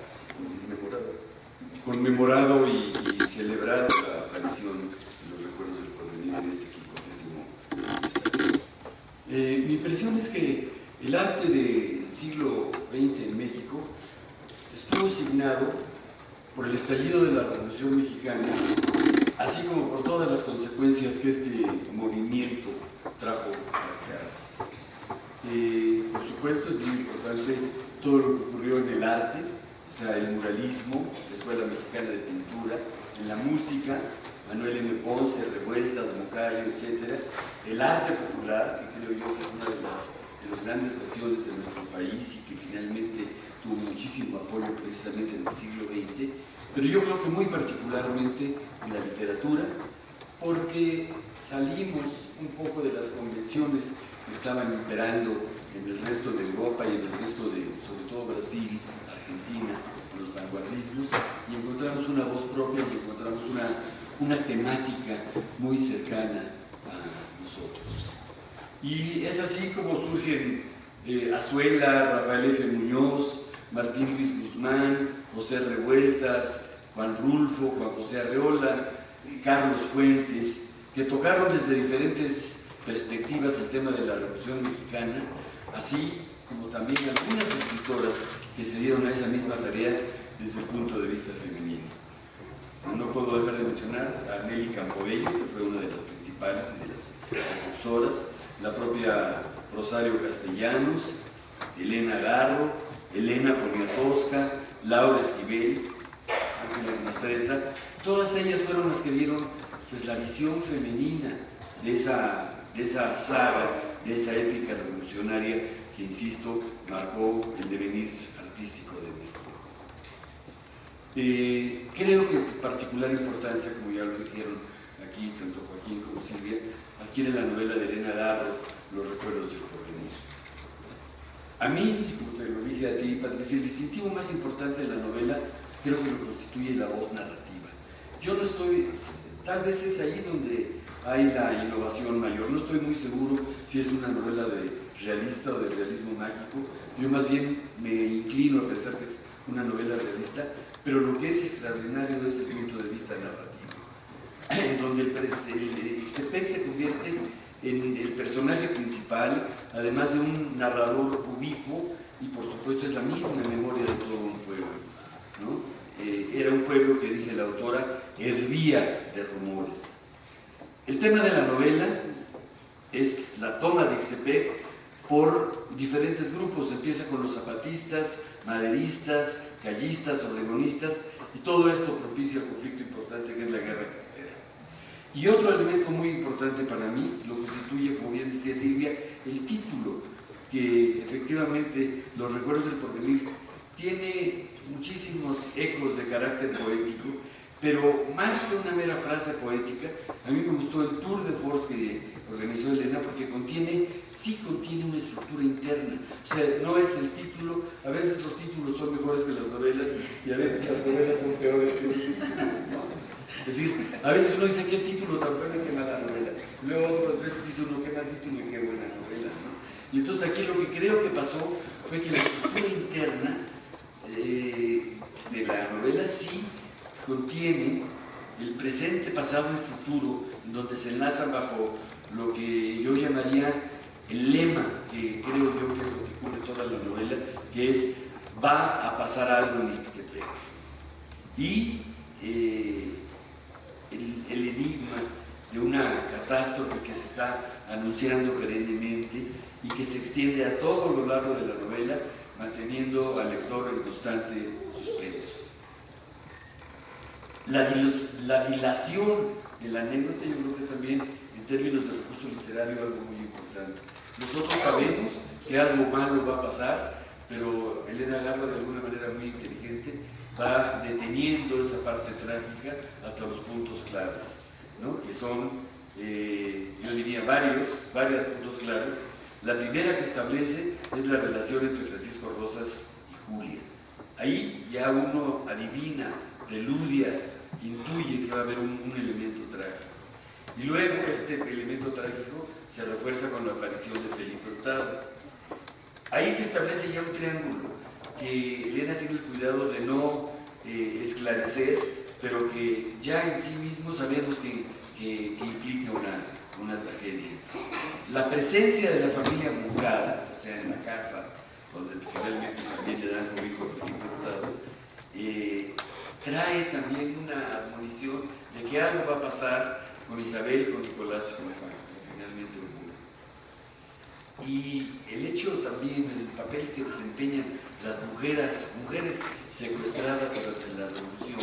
conmemorado y celebrado la aparición de los recuerdos del porvenir en este 50º aniversario. Mi impresión es que el arte del siglo XX en México estuvo signado por el estallido de la Revolución Mexicana, así como por todas las consecuencias que este movimiento trajo marcadas. Por supuesto, es muy importante todo lo que ocurrió en el arte, o sea, el muralismo, la Escuela Mexicana de Pintura, en la música, Manuel M. Ponce, Revueltas, Moncayo, etc. El arte popular, que creo yo que es una de las grandes pasiones de nuestro país y que finalmente tuvo muchísimo apoyo precisamente en el siglo XX, pero yo creo que muy particularmente en la literatura, porque salimos un poco de las convenciones que estaban imperando en el resto de Europa y en el resto de, sobre todo Brasil, Argentina, con los vanguardismos, y encontramos una voz propia y encontramos una temática muy cercana a nosotros. Y es así como surgen Azuela, Rafael F. Muñoz, Martín Luis Guzmán, José Revueltas, Juan Rulfo, Juan José Arreola, Carlos Fuentes, que tocaron desde diferentes perspectivas el tema de la Revolución Mexicana, así como también algunas escritoras que se dieron a esa misma tarea desde el punto de vista femenino. No puedo dejar de mencionar a Nelly Campobello, que fue una de las principales y de las propulsoras, la propia Rosario Castellanos, Elena Garro, Elena Poniatowska, Laura Esquivel, Ángeles Mastretta. Todas ellas fueron las que dieron pues, la visión femenina de esa saga, de esa épica revolucionaria que, insisto, marcó el devenir artístico de México. Creo que particular importancia, como ya lo dijeron aquí tanto Joaquín como Silvia, adquiere la novela de Elena Garro, Los recuerdos del porvenir. A mí, como te lo dije a ti, Patricia, el distintivo más importante de la novela creo que lo constituye la voz narrativa. Yo no estoy, tal vez es ahí donde hay la innovación mayor, no estoy muy seguro si es una novela de realista o de realismo mágico. Yo más bien me inclino a pensar que es una novela realista, pero lo que es extraordinario es el punto de vista narrativo, en donde el Ixtepec se convierte en el personaje principal, además de un narrador ubicuo, y por supuesto es la misma memoria de todo un pueblo, ¿no? Era un pueblo que, dice la autora, hervía de rumores. El tema de la novela es la toma de Ixtepec por diferentes grupos. Empieza con los zapatistas, maderistas, callistas, obregonistas, y todo esto propicia un conflicto importante que es la guerra cristera. Y otro elemento muy importante para mí lo constituye, como bien decía Silvia, el título, que efectivamente Los recuerdos del porvenir tiene muchísimos ecos de carácter poético, pero más que una mera frase poética, a mí me gustó el tour de force que organizó Elena, porque sí contiene una estructura interna. O sea, no es el título, a veces los títulos son mejores que las novelas y a veces las novelas son peores que los títulos. Es decir, a veces uno dice qué título tan bueno y qué mala novela. Luego otras veces dice uno qué mal título y qué buena novela, ¿no? Y entonces aquí lo que creo que pasó fue que la estructura interna de la novela sí contiene el presente, pasado y futuro, en donde se enlazan bajo lo que yo llamaría el lema, que creo yo que es lo que cubre toda la novela, que es va a pasar algo en Ixtepec. Y el enigma de una catástrofe que se está anunciando perennemente y que se extiende a todo lo largo de la novela, manteniendo al lector en constante suspenso. La dilación de la anécdota, yo creo que también, en términos de recurso literario, es algo muy importante. Nosotros sabemos que algo malo va a pasar, pero Elena Garro, de alguna manera muy inteligente, va deteniendo esa parte trágica hasta los puntos claves, ¿no? Que son, yo diría, varios puntos claves. La primera que establece es la relación entre Francisco Rosas y Julia. Ahí ya uno adivina, preludia, intuye que va a haber un elemento trágico. Y luego este elemento trágico se refuerza con la aparición de Felipe Hurtado. Ahí se establece ya un triángulo que Elena tiene el cuidado de no esclarecer, pero que ya en sí mismo sabemos que implica una tragedia. La presencia de la familia Moncada, o sea, en la casa, donde finalmente también le dan cobijo a Felipe Hurtado, trae también una admonición de que algo va a pasar con Isabel, con Nicolás y con Juan, que finalmente ocurre. Y el hecho también, el papel que desempeñan las mujeres secuestradas durante la revolución,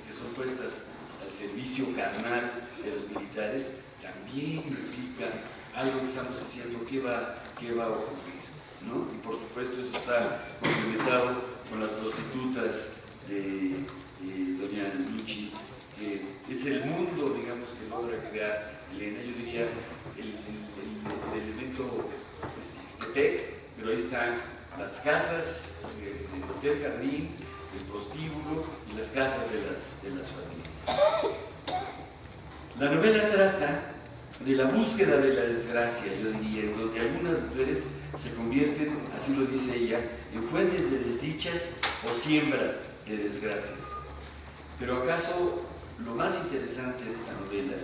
que son puestas al servicio carnal de los militares, también implica algo que estamos diciendo que va a ocurrir, ¿no? Y por supuesto eso está complementado con las prostitutas de doña Luchi, que es el mundo, digamos, que logra crear Elena. Yo diría el elemento Ixtepec, pero ahí están las casas, el Hotel Jardín, el prostíbulo y las casas de las familias. La novela trata de la búsqueda de la desgracia, yo diría, en donde algunas mujeres se convierten, así lo dice ella, en fuentes de desdichas o siembra de desgracias. Pero acaso lo más interesante de esta novela,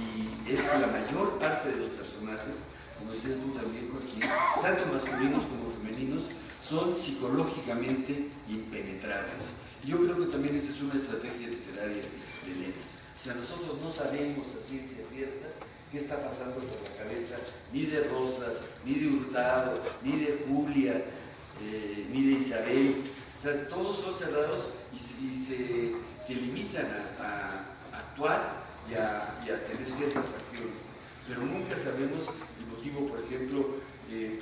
y es que la mayor parte de los personajes, como ustedes notan bien aquí, tanto masculinos como femeninos, son psicológicamente impenetrables. Y yo creo que también esa es una estrategia literaria de Elena. O sea, nosotros no sabemos a ciencia cierta qué está pasando por la cabeza ni de Rosa, ni de Hurtado, ni de Julia, ni de Isabel. O sea, todos son cerrados y se limitan a actuar y a tener ciertas acciones. Pero nunca sabemos el motivo, por ejemplo,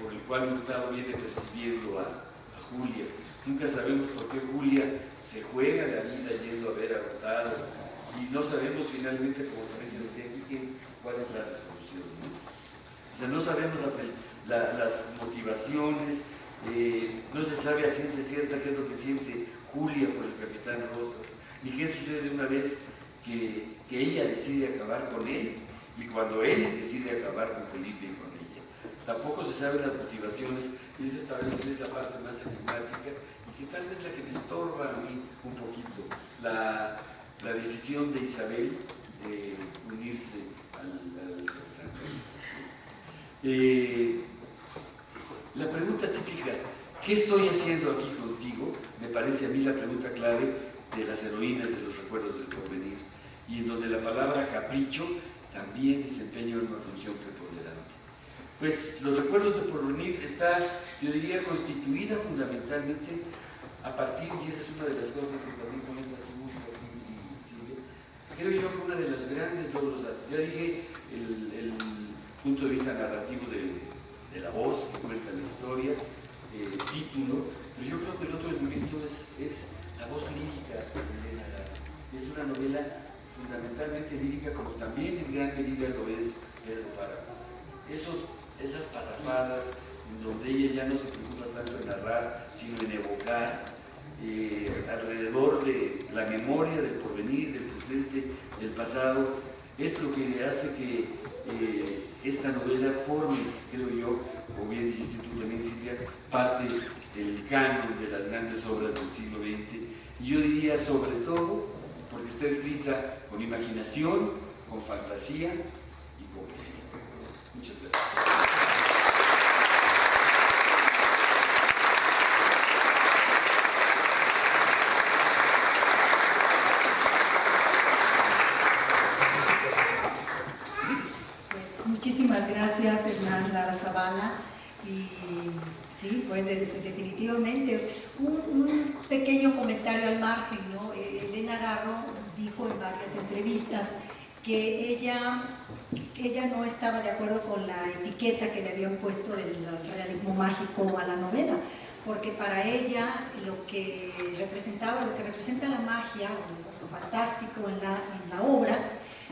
por el cual Hurtado viene persiguiendo a Julia. Nunca sabemos por qué Julia se juega la vida yendo a ver a Hurtado. Y no sabemos finalmente, como también se decía aquí, cuál es la resolución, ¿no? O sea, no sabemos las motivaciones, no se sabe a ciencia cierta qué es lo que siente Julia por el capitán Rosas, ni qué sucede una vez que ella decide acabar con él y cuando él decide acabar con Felipe y con ella. Tampoco se saben las motivaciones, y esa tal vez es la parte más enigmática y que tal vez la que me estorba a mí un poquito, la decisión de Isabel de unirse al capitán Rosas. La pregunta típica, ¿qué estoy haciendo aquí contigo? Me parece a mí la pregunta clave de las heroínas de los recuerdos del porvenir, y en donde la palabra capricho también desempeña una función preponderante. Pues los recuerdos del porvenir está, yo diría, constituida fundamentalmente a partir, y esa es una de las cosas que también comentas tú aquí y sigue, creo yo que una de las grandes logros, ya dije el punto de vista narrativo de la voz que cuenta la historia, el título, pero yo creo que el otro elemento es la voz lírica de Elena Garro. Es una novela fundamentalmente lírica, como también en gran medida lo es Pedro Páramo. Esas parrafadas en donde ella ya no se preocupa tanto en narrar, sino en evocar alrededor de la memoria del porvenir, del presente, del pasado, es lo que le hace que esta novela forme, creo yo, como bien dijiste tú también, Silvia, parte del canon de las grandes obras del siglo XX, y yo diría sobre todo porque está escrita con imaginación, con fantasía y con poesía. Muchas gracias. Muchísimas gracias, Hernán Lara Zavala. Y sí, pues definitivamente un pequeño comentario al margen, ¿no? Elena Garro dijo en varias entrevistas que ella no estaba de acuerdo con la etiqueta que le habían puesto del realismo mágico a la novela, porque para ella lo que representa la magia o lo fantástico en la obra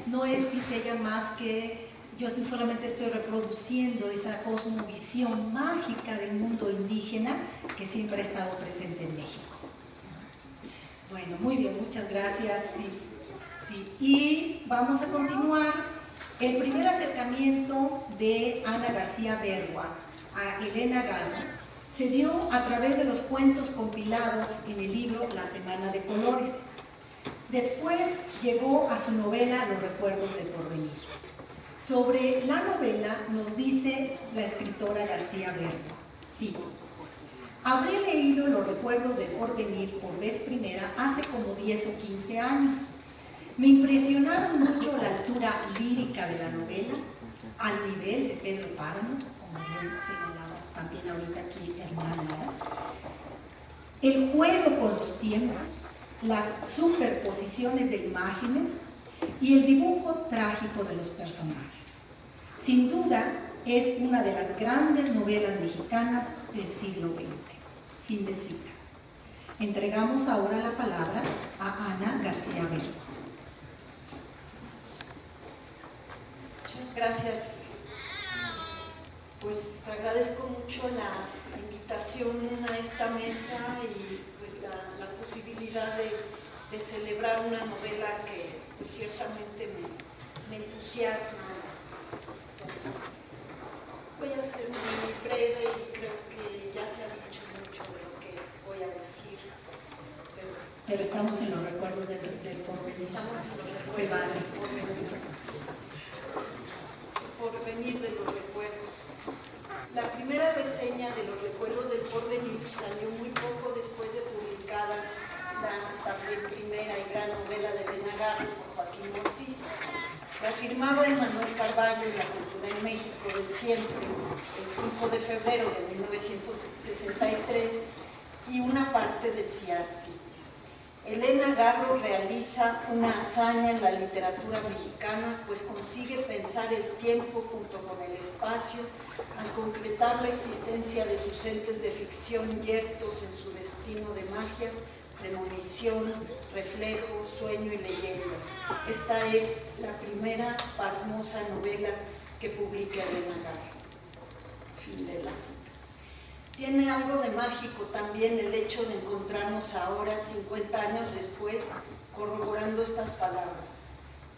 no es, dice ella, más que yo solamente estoy reproduciendo esa cosmovisión mágica del mundo indígena que siempre ha estado presente en México. Bueno, muy bien, muchas gracias. Sí. Y vamos a continuar. El primer acercamiento de Ana García Bergua a Elena Garro se dio a través de los cuentos compilados en el libro La Semana de Colores. Después llegó a su novela Los Recuerdos del Porvenir. Sobre la novela nos dice la escritora García Bergua, cito: habré leído Los Recuerdos del Porvenir por vez primera hace como 10 o 15 años. Me impresionaron mucho la altura lírica de la novela, al nivel de Pedro Páramo, como bien señalaba también ahorita aquí Hernán Lara, el juego con los tiempos, las superposiciones de imágenes y el dibujo trágico de los personajes. Sin duda, es una de las grandes novelas mexicanas del siglo XX. Fin de cita. Entregamos ahora la palabra a Ana García Bergua. Muchas gracias. Pues agradezco mucho la invitación a esta mesa y pues la posibilidad de celebrar una novela que pues, ciertamente me entusiasma. Voy a ser muy breve y creo que ya se ha dicho mucho de lo que voy a decir. Pero estamos en los recuerdos del porvenir. Estamos en los recuerdos del porvenir de los recuerdos. La primera reseña de los recuerdos del porvenir salió muy poco después de publicada la también primera y gran novela de Elena Garro por Joaquín Ortiz. La firmaba Emanuel Carballo y La Cultura en México del Siempre, el 5 de febrero de 1963, y una parte decía así: Elena Garro realiza una hazaña en la literatura mexicana, pues consigue pensar el tiempo junto con el espacio al concretar la existencia de sus entes de ficción yertos en su destino de magia, premonición, reflejo, sueño y leyenda. Esta es la primera pasmosa novela que publica Elena Garro. Fin de la cita. Tiene algo de mágico también el hecho de encontrarnos ahora, 50 años después, corroborando estas palabras.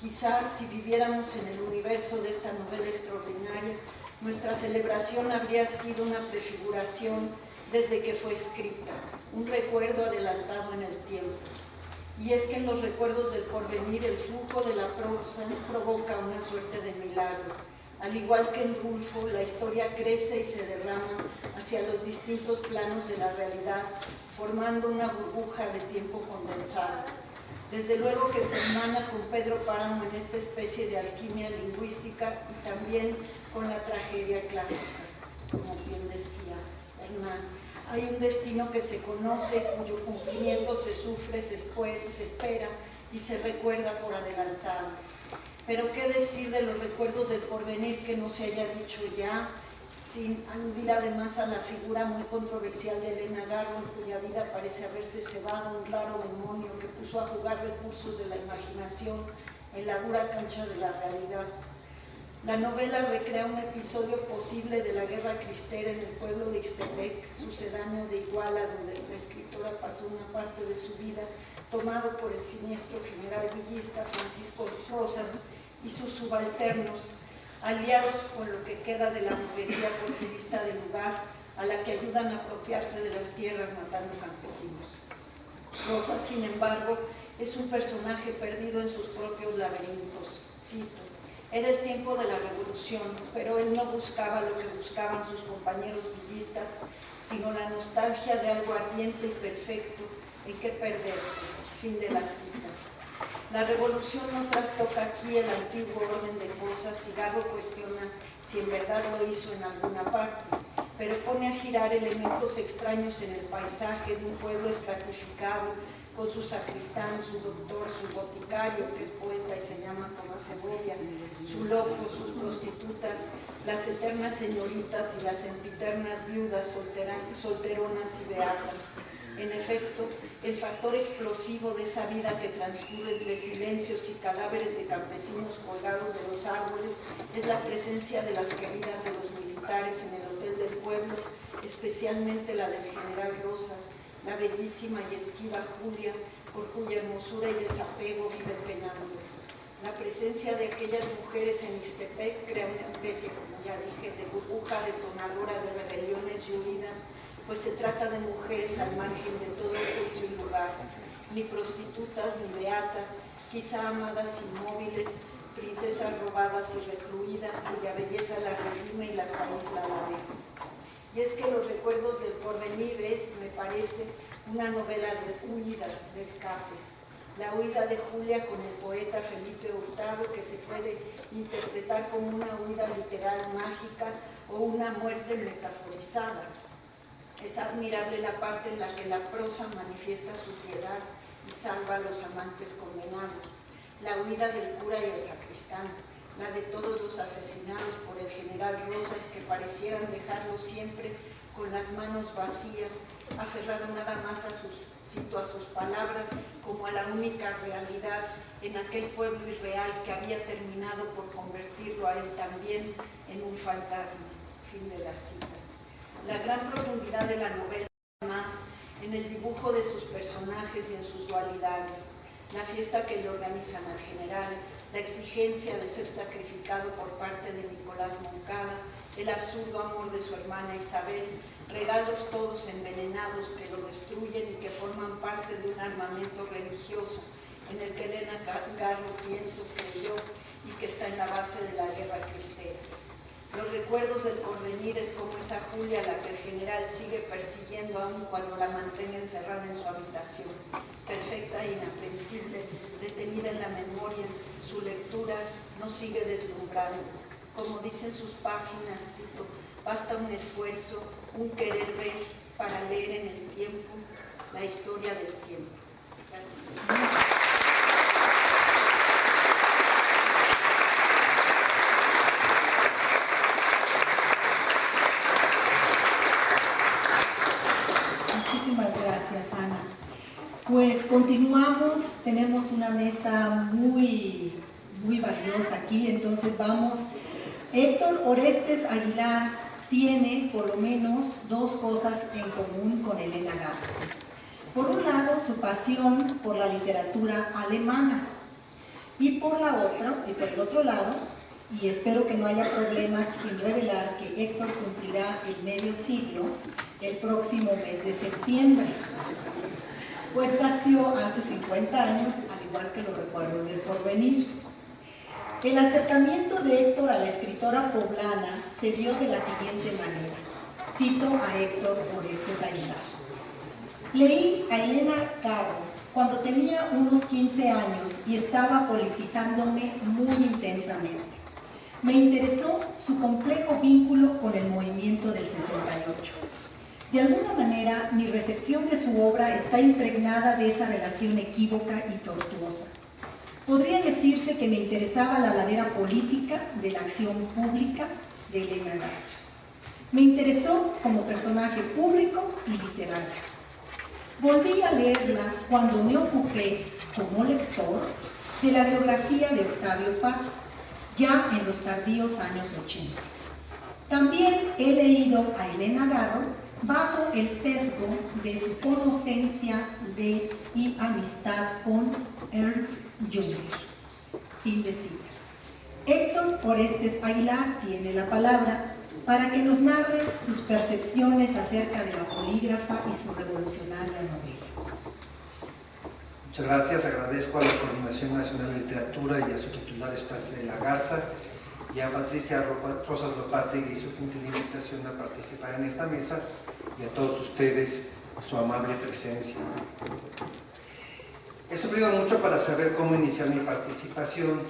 Quizás si viviéramos en el universo de esta novela extraordinaria, nuestra celebración habría sido una prefiguración desde que fue escrita, un recuerdo adelantado en el tiempo. Y es que en los recuerdos del porvenir el flujo de la prosa provoca una suerte de milagro. Al igual que en Rulfo, la historia crece y se derrama hacia los distintos planos de la realidad, formando una burbuja de tiempo condensado. Desde luego que se hermana con Pedro Páramo en esta especie de alquimia lingüística y también con la tragedia clásica, como bien decía Hernán. Hay un destino que se conoce, cuyo cumplimiento se sufre, se espera y se recuerda por adelantado. Pero qué decir de los recuerdos del porvenir que no se haya dicho ya, sin aludir además a la figura muy controversial de Elena Garro, en cuya vida parece haberse cebado un raro demonio que puso a jugar recursos de la imaginación en la dura cancha de la realidad. La novela recrea un episodio posible de la guerra cristera en el pueblo de Ixtepec, sucedáneo de Iguala, donde la escritora pasó una parte de su vida, tomado por el siniestro general villista Francisco Rosas y sus subalternos, aliados con lo que queda de la burguesía porfirista del lugar, a la que ayudan a apropiarse de las tierras matando campesinos. Rosas, sin embargo, es un personaje perdido en sus propios laberintos. Cito: era el tiempo de la revolución, pero él no buscaba lo que buscaban sus compañeros villistas, sino la nostalgia de algo ardiente y perfecto en que perderse. Fin de la cita. La revolución no trastoca aquí el antiguo orden de cosas y Garro cuestiona si en verdad lo hizo en alguna parte, pero pone a girar elementos extraños en el paisaje de un pueblo estratificado, con su sacristán, su doctor, su boticario, que es poeta y se llama Tomás Segovia, su loco, sus prostitutas, las eternas señoritas y las sempiternas viudas, solteronas y beatas. En efecto, el factor explosivo de esa vida que transcurre entre silencios y cadáveres de campesinos colgados de los árboles es la presencia de las queridas de los militares en el hotel del pueblo, especialmente la del general Rosas, la bellísima y esquiva Julia, por cuya hermosura y desapego vive penando. La presencia de aquellas mujeres en Ixtepec crea una especie, como ya dije, de burbuja detonadora de rebeliones y huidas, pues se trata de mujeres al margen de todo juicio y lugar, ni prostitutas ni beatas, quizá amadas inmóviles, princesas robadas y recluidas, cuya belleza las redime y las aísla a la vez. Y es que Los recuerdos del porvenir es, me parece, una novela de huidas, de escapes. La huida de Julia con el poeta Felipe Hurtado, que se puede interpretar como una huida literal mágica o una muerte metaforizada. Es admirable la parte en la que la prosa manifiesta su piedad y salva a los amantes condenados. La huida del cura y el sacristán, la de todos los asesinados por el general Rosas, que parecieran dejarlo siempre con las manos vacías, aferrado nada más a sus palabras como a la única realidad en aquel pueblo irreal que había terminado por convertirlo a él también en un fantasma. Fin de la cita. La gran profundidad de la novela, además, en el dibujo de sus personajes y en sus dualidades, la fiesta que le organizan al general, la exigencia de ser sacrificado por parte de Nicolás Moncada, el absurdo amor de su hermana Isabel, regalos todos envenenados que lo destruyen y que forman parte de un armamento religioso en el que Elena Garro pienso creyó y que está en la base de la guerra cristera. Los recuerdos del porvenir es como esa Julia a la que el general sigue persiguiendo aún cuando la mantenga encerrada en su habitación, perfecta e inaprensible, detenida en la memoria. Su lectura no sigue deslumbrando. Como dicen sus páginas, cito, basta un esfuerzo, un querer ver para leer en el tiempo la historia del tiempo. Gracias. Muchísimas gracias, Ana. Pues continuamos, tenemos una mesa muy valiosa aquí, entonces vamos. Héctor Orestes Aguilar tiene por lo menos dos cosas en común con Elena Garro. Por un lado, su pasión por la literatura alemana, y por el otro lado, y espero que no haya problema en revelar que Héctor cumplirá el medio siglo el próximo mes de septiembre, pues nació hace 50 años, al igual que los recuerdos del porvenir. El acercamiento de Héctor a la escritora poblana se dio de la siguiente manera. Cito a Héctor Orestes Aguilar. Leí a Elena Garro cuando tenía unos 15 años y estaba politizándome muy intensamente. Me interesó su complejo vínculo con el movimiento del 68. De alguna manera, mi recepción de su obra está impregnada de esa relación equívoca y tortuosa. Podría decirse que me interesaba la ladera política de la acción pública de Elena Garro. Me interesó como personaje público y literario. Volví a leerla cuando me ocupé, como lector, de la biografía de Octavio Paz, ya en los tardíos años 80. También he leído a Elena Garro bajo el sesgo de su conocencia y amistad con Ernst Jünger. Fin de cita. Héctor Orestes Aguilar tiene la palabra para que nos narre sus percepciones acerca de la polígrafa y su revolucionaria novela. Muchas gracias, agradezco a la Coordinación Nacional de Literatura y a su titular Estacia de la Garza y a Patricia Rosas Lopategui y su gentil invitación a participar en esta mesa y a todos ustedes su amable presencia. He sufrido mucho para saber cómo iniciar mi participación,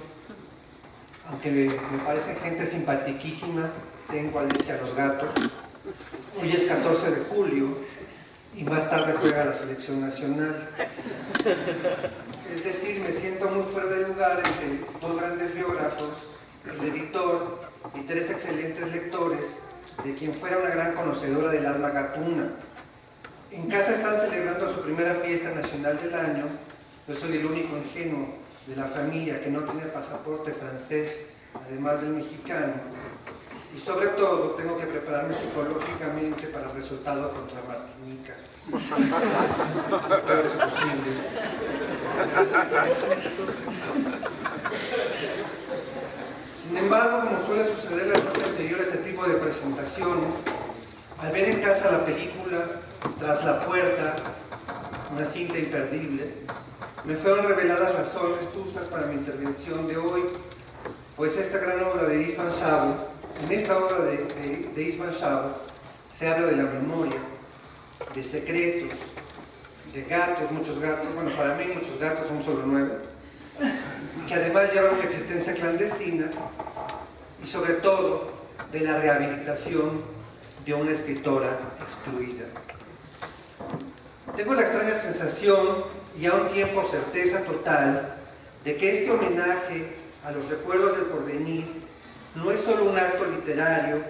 aunque me parecen gente simpaticísima, tengo alergia a los gatos. Hoy es 14 de julio y más tarde juega la selección nacional. Es decir, me siento muy fuera de lugar entre dos grandes biógrafos, el editor y tres excelentes lectores, de quien fuera una gran conocedora del alma gatuna. En casa están celebrando su primera fiesta nacional del año. Yo soy el único ingenuo de la familia que no tiene pasaporte francés, además del mexicano. Y sobre todo, tengo que prepararme psicológicamente para el resultado contra Martinica. Todo es posible. Sin embargo, como suele suceder la noche anterior a este tipo de presentaciones, al ver en casa la película Tras la puerta, una cinta imperdible, me fueron reveladas razones justas para mi intervención de hoy, pues esta gran obra de István Sabo, en esta obra de István Sabo, se habla de la memoria, de secretos, de gatos, muchos gatos, bueno, para mí muchos gatos, son solo 9, que además llevan una existencia clandestina, y sobre todo de la rehabilitación de una escritora excluida. Tengo la extraña sensación y a un tiempo certeza total de que este homenaje a los recuerdos del porvenir no es solo un acto literario,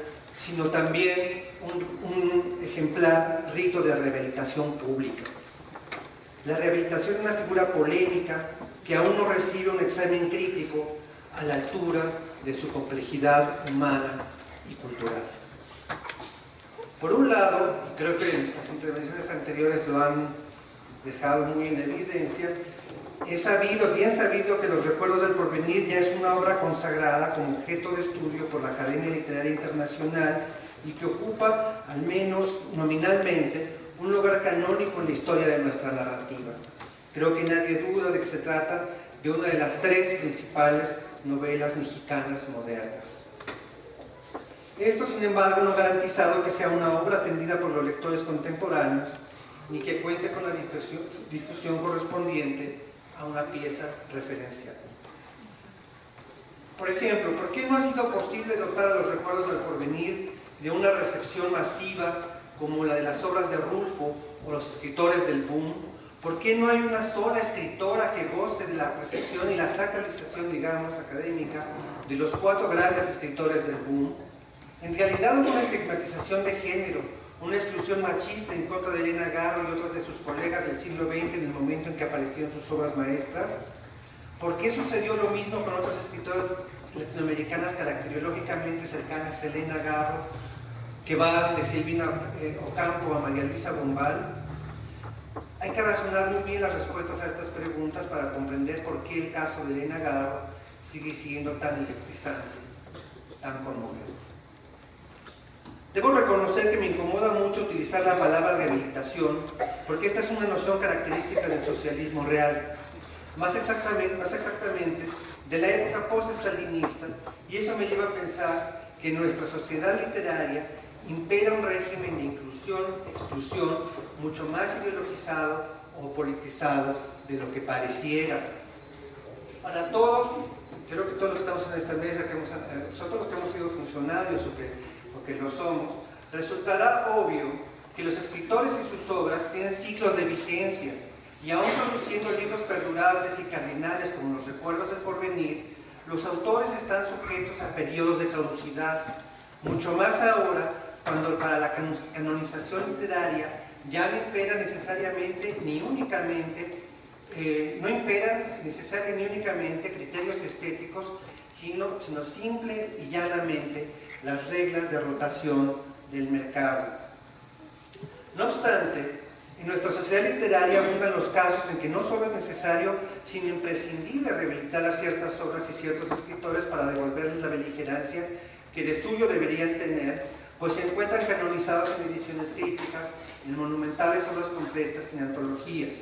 sino también un ejemplar rito de rehabilitación pública. La rehabilitación es una figura polémica que aún no recibe un examen crítico a la altura de su complejidad humana y cultural. Por un lado, y creo que las intervenciones anteriores lo han dejado muy en evidencia, bien sabido que Los Recuerdos del Porvenir ya es una obra consagrada como objeto de estudio por la Academia Literaria Internacional y que ocupa, al menos nominalmente, un lugar canónico en la historia de nuestra narrativa. Creo que nadie duda de que se trata de una de las 3 principales novelas mexicanas modernas. Esto, sin embargo, no ha garantizado que sea una obra atendida por los lectores contemporáneos, ni que cuente con la difusión correspondiente a una pieza referencial. Por ejemplo, ¿por qué no ha sido posible dotar a Los Recuerdos del Porvenir de una recepción masiva como la de las obras de Rulfo o los escritores del boom? ¿Por qué no hay una sola escritora que goce de la recepción y la sacralización, digamos, académica de los 4 grandes escritores del boom? En realidad hubo una estigmatización de género, una exclusión machista en contra de Elena Garro y otros de sus colegas del siglo XX en el momento en que aparecieron sus obras maestras. ¿Por qué sucedió lo mismo con otras escritoras latinoamericanas caracterológicamente cercanas a Elena Garro, que va de Silvina Ocampo a María Luisa Bombal? Hay que razonar muy bien las respuestas a estas preguntas para comprender por qué el caso de Elena Garro sigue siendo tan electrizante, tan conmovedor. Debo reconocer que me incomoda mucho utilizar la palabra rehabilitación, porque esta es una noción característica del socialismo real, más exactamente de la época post-estalinista, y eso me lleva a pensar que en nuestra sociedad literaria impera un régimen de exclusión, mucho más ideologizado o politizado de lo que pareciera. Para todos, creo que todos los que estamos en esta mesa, nosotros los que hemos sido funcionarios o que lo somos, resultará obvio que los escritores y sus obras tienen ciclos de vigencia, y aún produciendo libros perdurables y cardinales como Los Recuerdos del Porvenir, los autores están sujetos a periodos de caducidad, mucho más ahora cuando para la canonización literaria ya no imperan necesariamente ni únicamente criterios estéticos, sino simple y llanamente las reglas de rotación del mercado. No obstante, en nuestra sociedad literaria abundan los casos en que no solo es necesario, sino imprescindible rehabilitar a ciertas obras y ciertos escritores para devolverles la beligerancia que de suyo deberían tener, pues se encuentran canonizados en ediciones críticas, en monumentales obras completas y en antologías,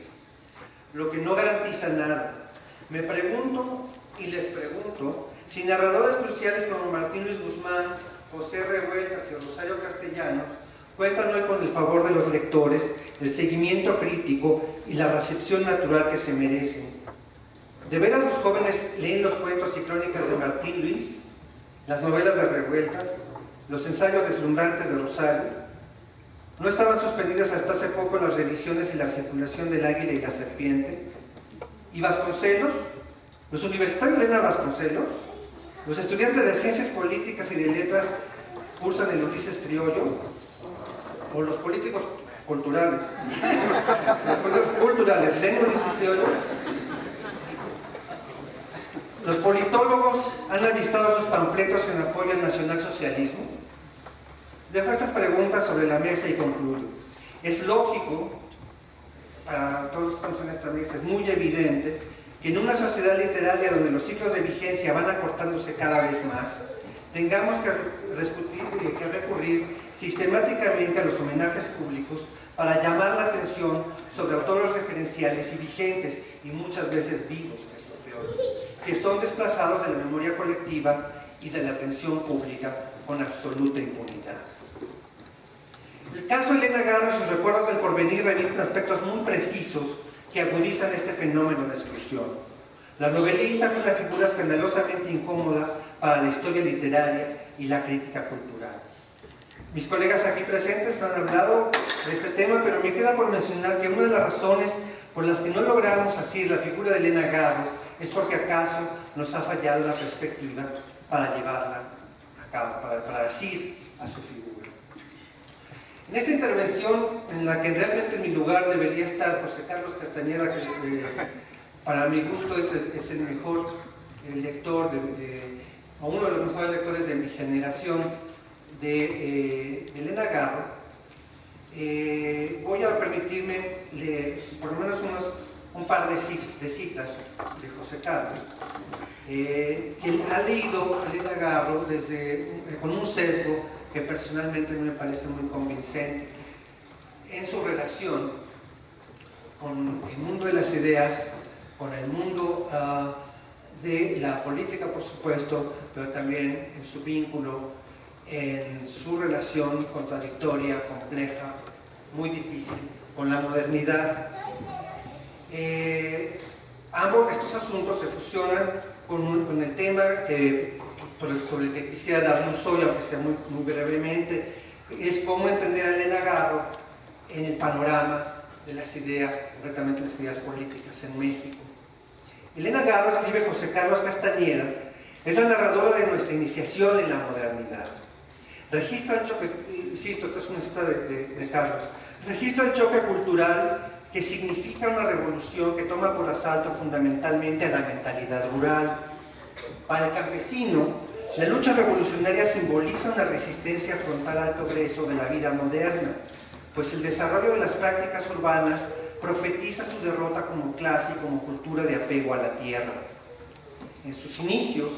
lo que no garantiza nada. Me pregunto y les pregunto si narradores cruciales como Martín Luis Guzmán, José Revueltas y Rosario Castellanos cuentan hoy con el favor de los lectores, el seguimiento crítico y la recepción natural que se merecen. ¿De veras los jóvenes leen los cuentos y crónicas de Martín Luis, las novelas de Revueltas, los ensayos deslumbrantes de Rosario? ¿No estaban suspendidas hasta hace poco las reediciones y la circulación del Águila y la Serpiente? ¿Y Vasconcelos? ¿Los universitarios leen a Vasconcelos? ¿Los estudiantes de Ciencias Políticas y de Letras cursan el Ulises Criollo? ¿O los políticos culturales? Los políticos culturales leen Ulises Criollo. ¿Los politólogos han avistado sus panfletos en apoyo al nacionalsocialismo? Dejo estas preguntas sobre la mesa y concluyo. Es lógico, para todos los que estamos en esta mesa, es muy evidente que en una sociedad literaria donde los ciclos de vigencia van acortándose cada vez más, tengamos que recurrir sistemáticamente a los homenajes públicos para llamar la atención sobre autores referenciales y vigentes, y muchas veces vivos, que es lo peor, que son desplazados de la memoria colectiva y de la atención pública con absoluta impunidad. El caso de Elena Garro y sus Recuerdos del Porvenir revisten aspectos muy precisos que agudizan este fenómeno de exclusión. La novelista fue una figura escandalosamente incómoda para la historia literaria y la crítica cultural. Mis colegas aquí presentes han hablado de este tema, pero me queda por mencionar que una de las razones por las que no logramos asir la figura de Elena Garro es porque acaso nos ha fallado la perspectiva para llevarla a cabo, para asir a su figura. En esta intervención, en la que realmente en mi lugar debería estar José Carlos Castañeda, que para mi gusto es el mejor lector, o uno de los mejores lectores de mi generación, de Elena Garro, Voy a permitirme leer por lo menos un par de citas de José Carlos, que ha leído a Elena Garro con un sesgo que personalmente me parece muy convincente en su relación con el mundo de las ideas, con el mundo de la política, por supuesto, pero también en su vínculo, en su relación contradictoria, compleja, muy difícil, con la modernidad. Ambos estos asuntos se fusionan con el tema sobre el que quisiera dar luz hoy, aunque sea muy brevemente, es cómo entender a Elena Garro en el panorama de las ideas, concretamente las ideas políticas en México. Elena Garro, escribe José Carlos Castañeda, es la narradora de nuestra iniciación en la modernidad. Registra el choque, insisto, esta es una cita de Carlos, registra el choque cultural que significa una revolución que toma por asalto fundamentalmente a la mentalidad rural. Para el campesino, la lucha revolucionaria simboliza una resistencia frontal al progreso de la vida moderna, pues el desarrollo de las prácticas urbanas profetiza su derrota como clase y como cultura de apego a la tierra. En sus inicios,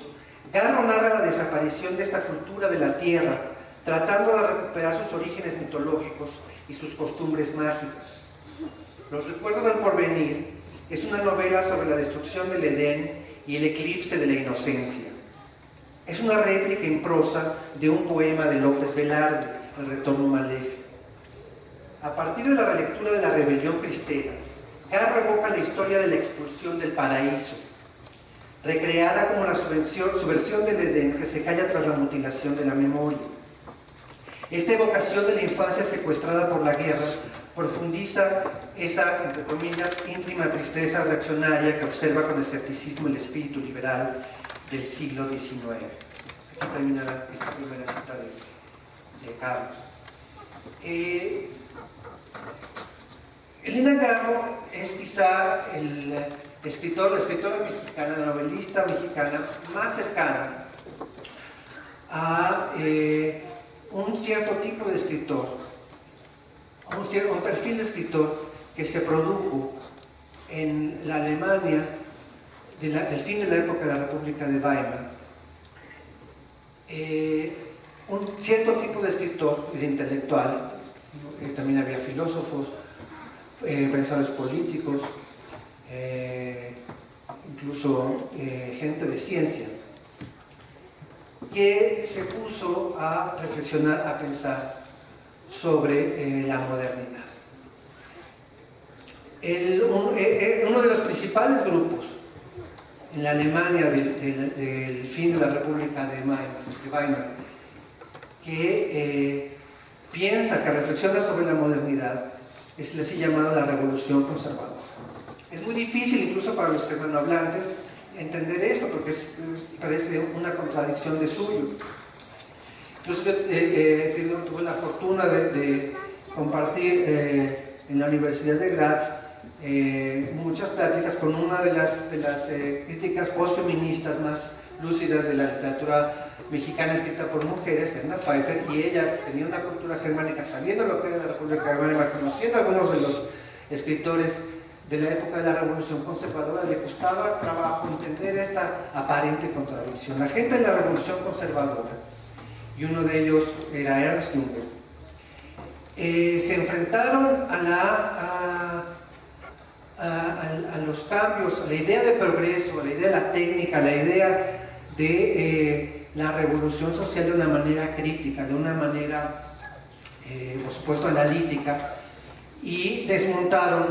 Garro narra la desaparición de esta cultura de la tierra, tratando de recuperar sus orígenes mitológicos y sus costumbres mágicas. Los recuerdos del porvenir es una novela sobre la destrucción del Edén y el eclipse de la inocencia. Es una réplica en prosa de un poema de López Velarde, El retorno maléfico. A partir de la relectura de la rebelión cristera, Garro evoca la historia de la expulsión del paraíso, recreada como la subversión del Edén que se calla tras la mutilación de la memoria. Esta evocación de la infancia secuestrada por la guerra profundiza esa, entre comillas, íntima tristeza reaccionaria que observa con escepticismo el espíritu liberal del siglo XIX. Aquí termina esta primera cita de Carlos. Elena Garro es quizá la escritora mexicana, la novelista mexicana más cercana a un cierto tipo de escritor, un perfil de escritor que se produjo en la Alemania del fin de la época de la República de Weimar. Un cierto tipo de escritor, de intelectual, también había filósofos, pensadores políticos, incluso gente de ciencia, que se puso a reflexionar, a pensar sobre la modernidad. Uno de los principales grupos en la Alemania del fin de la República de Weimar, que piensa, que reflexiona sobre la modernidad, es el así llamado la revolución conservadora. Es muy difícil, incluso para los germanohablantes, entender esto, porque parece una contradicción de suyo. Incluso yo tuve la fortuna de compartir en la Universidad de Graz muchas pláticas con una de las críticas postfeministas más lúcidas de la literatura mexicana escrita por mujeres, Edna Pfeiffer, y ella tenía una cultura germánica, sabiendo lo que era la República de Weimar, conociendo a algunos de los escritores de la época de la Revolución Conservadora, le costaba trabajo entender esta aparente contradicción. La gente de la Revolución Conservadora, y uno de ellos era Ernst Jünger, se enfrentaron a los cambios, a la idea de progreso, a la idea de la técnica, a la idea de la revolución social de una manera crítica, de una manera, por supuesto, analítica, y desmontaron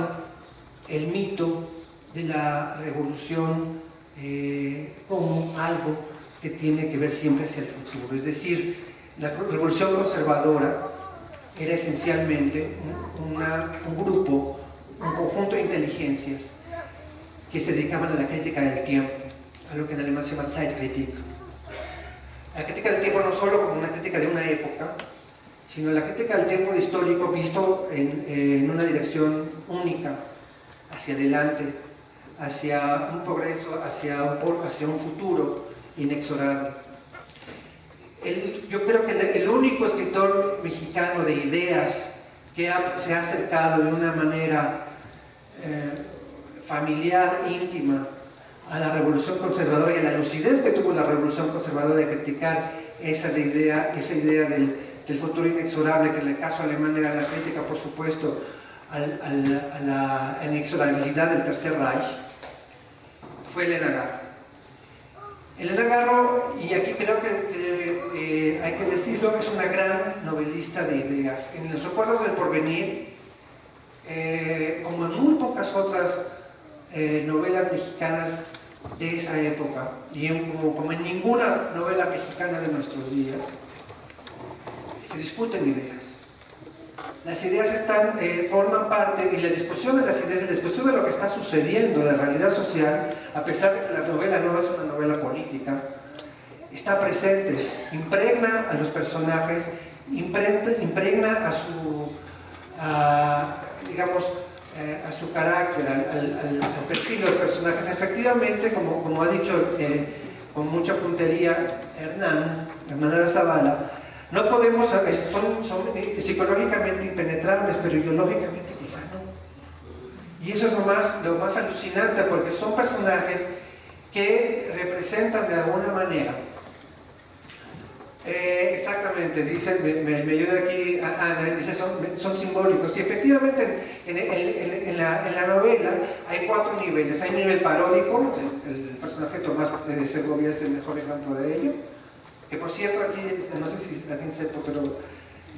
el mito de la revolución como algo que tiene que ver siempre hacia el futuro. Es decir, la revolución conservadora era esencialmente un grupo, un conjunto de inteligencias que se dedicaban a la crítica del tiempo, a lo que en alemán se llama Zeitkritik. La crítica del tiempo no solo como una crítica de una época, sino la crítica del tiempo histórico visto en una dirección única, hacia adelante, hacia un progreso, hacia un futuro inexorable. Yo creo que el único escritor mexicano de ideas se ha acercado de una manera familiar, íntima, a la revolución conservadora y a la lucidez que tuvo la revolución conservadora de criticar esa idea del futuro inexorable, que en el caso alemán era la crítica, por supuesto, a la inexorabilidad del Tercer Reich, fue Elena Garro. Elena Garro, y aquí creo que hay que decirlo, es una gran novelista de ideas. En Los Recuerdos del Porvenir, como en muy pocas otras novelas mexicanas de esa época, y como en ninguna novela mexicana de nuestros días, se discuten ideas. Las ideas forman parte, y la discusión de las ideas, la discusión de lo que está sucediendo en la realidad social, a pesar de que la novela no es una novela política, está presente, impregna a los personajes, impregna a su carácter, al perfil de los personajes. Efectivamente, como ha dicho con mucha puntería Hernán Zavala, no podemos, son psicológicamente impenetrables, pero ideológicamente quizá no. Y eso es lo más alucinante, porque son personajes que representan de alguna manera, exactamente, dice, me ayuda aquí Ana, dice, son simbólicos. Y efectivamente en la novela hay 4 niveles. Hay un nivel paródico, el personaje Tomás de Segovia es el mejor ejemplo de ello. Que por cierto, aquí, no sé si alguien sepa, pero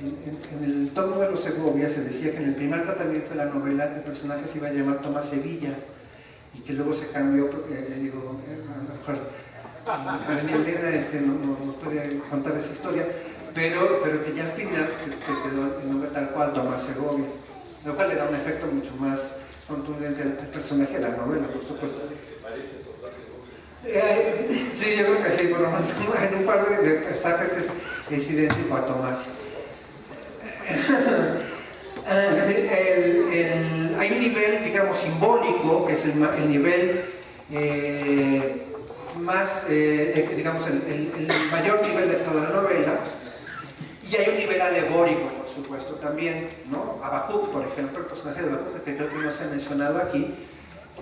en el tomo de los Segovia se decía que en el primer tratamiento de la novela el personaje se iba a llamar Tomás Sevilla, y que luego se cambió, porque a lo mejor Elena no puede contar esa historia, pero que ya al final se quedó el nombre tal cual, Tomás Segovia, lo cual le da un efecto mucho más contundente al personaje de la novela, por supuesto. Sí, yo creo que sí, por lo menos en un par de pasajes es idéntico a Tomás. Hay un nivel, digamos, simbólico, que es el nivel más, digamos, el mayor nivel de toda la novela, y hay un nivel alegórico, por supuesto, también, ¿no? Habacuc, por ejemplo, el personaje de Habacuc, que creo que no se ha mencionado aquí,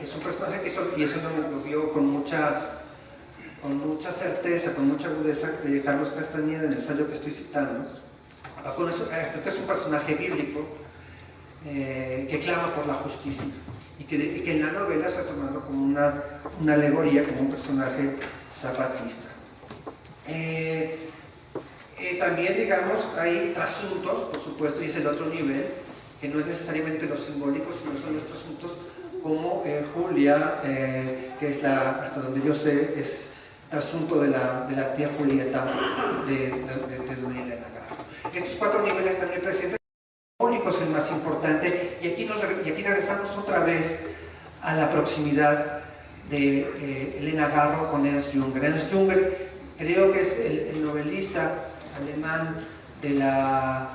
es un personaje que y eso lo vio con mucha certeza, con mucha agudeza, Carlos Castañeda en el ensayo que estoy citando. Habacuc es un personaje bíblico que clama por la justicia, y que en la novela se ha tomado como una alegoría, como un personaje zapatista. También, digamos, hay trasuntos, por supuesto, y es el otro nivel, que no es necesariamente los simbólicos, sino son los trasuntos como Julia, que es hasta donde yo sé, es trasunto de la tía Julieta de doña Elena Garro. Estos 4 niveles están muy presentes. El simbólico es el más importante, y aquí regresamos otra vez a la proximidad de Elena Garro con Ernst Junger. Ernst Junger creo que es el novelista alemán de la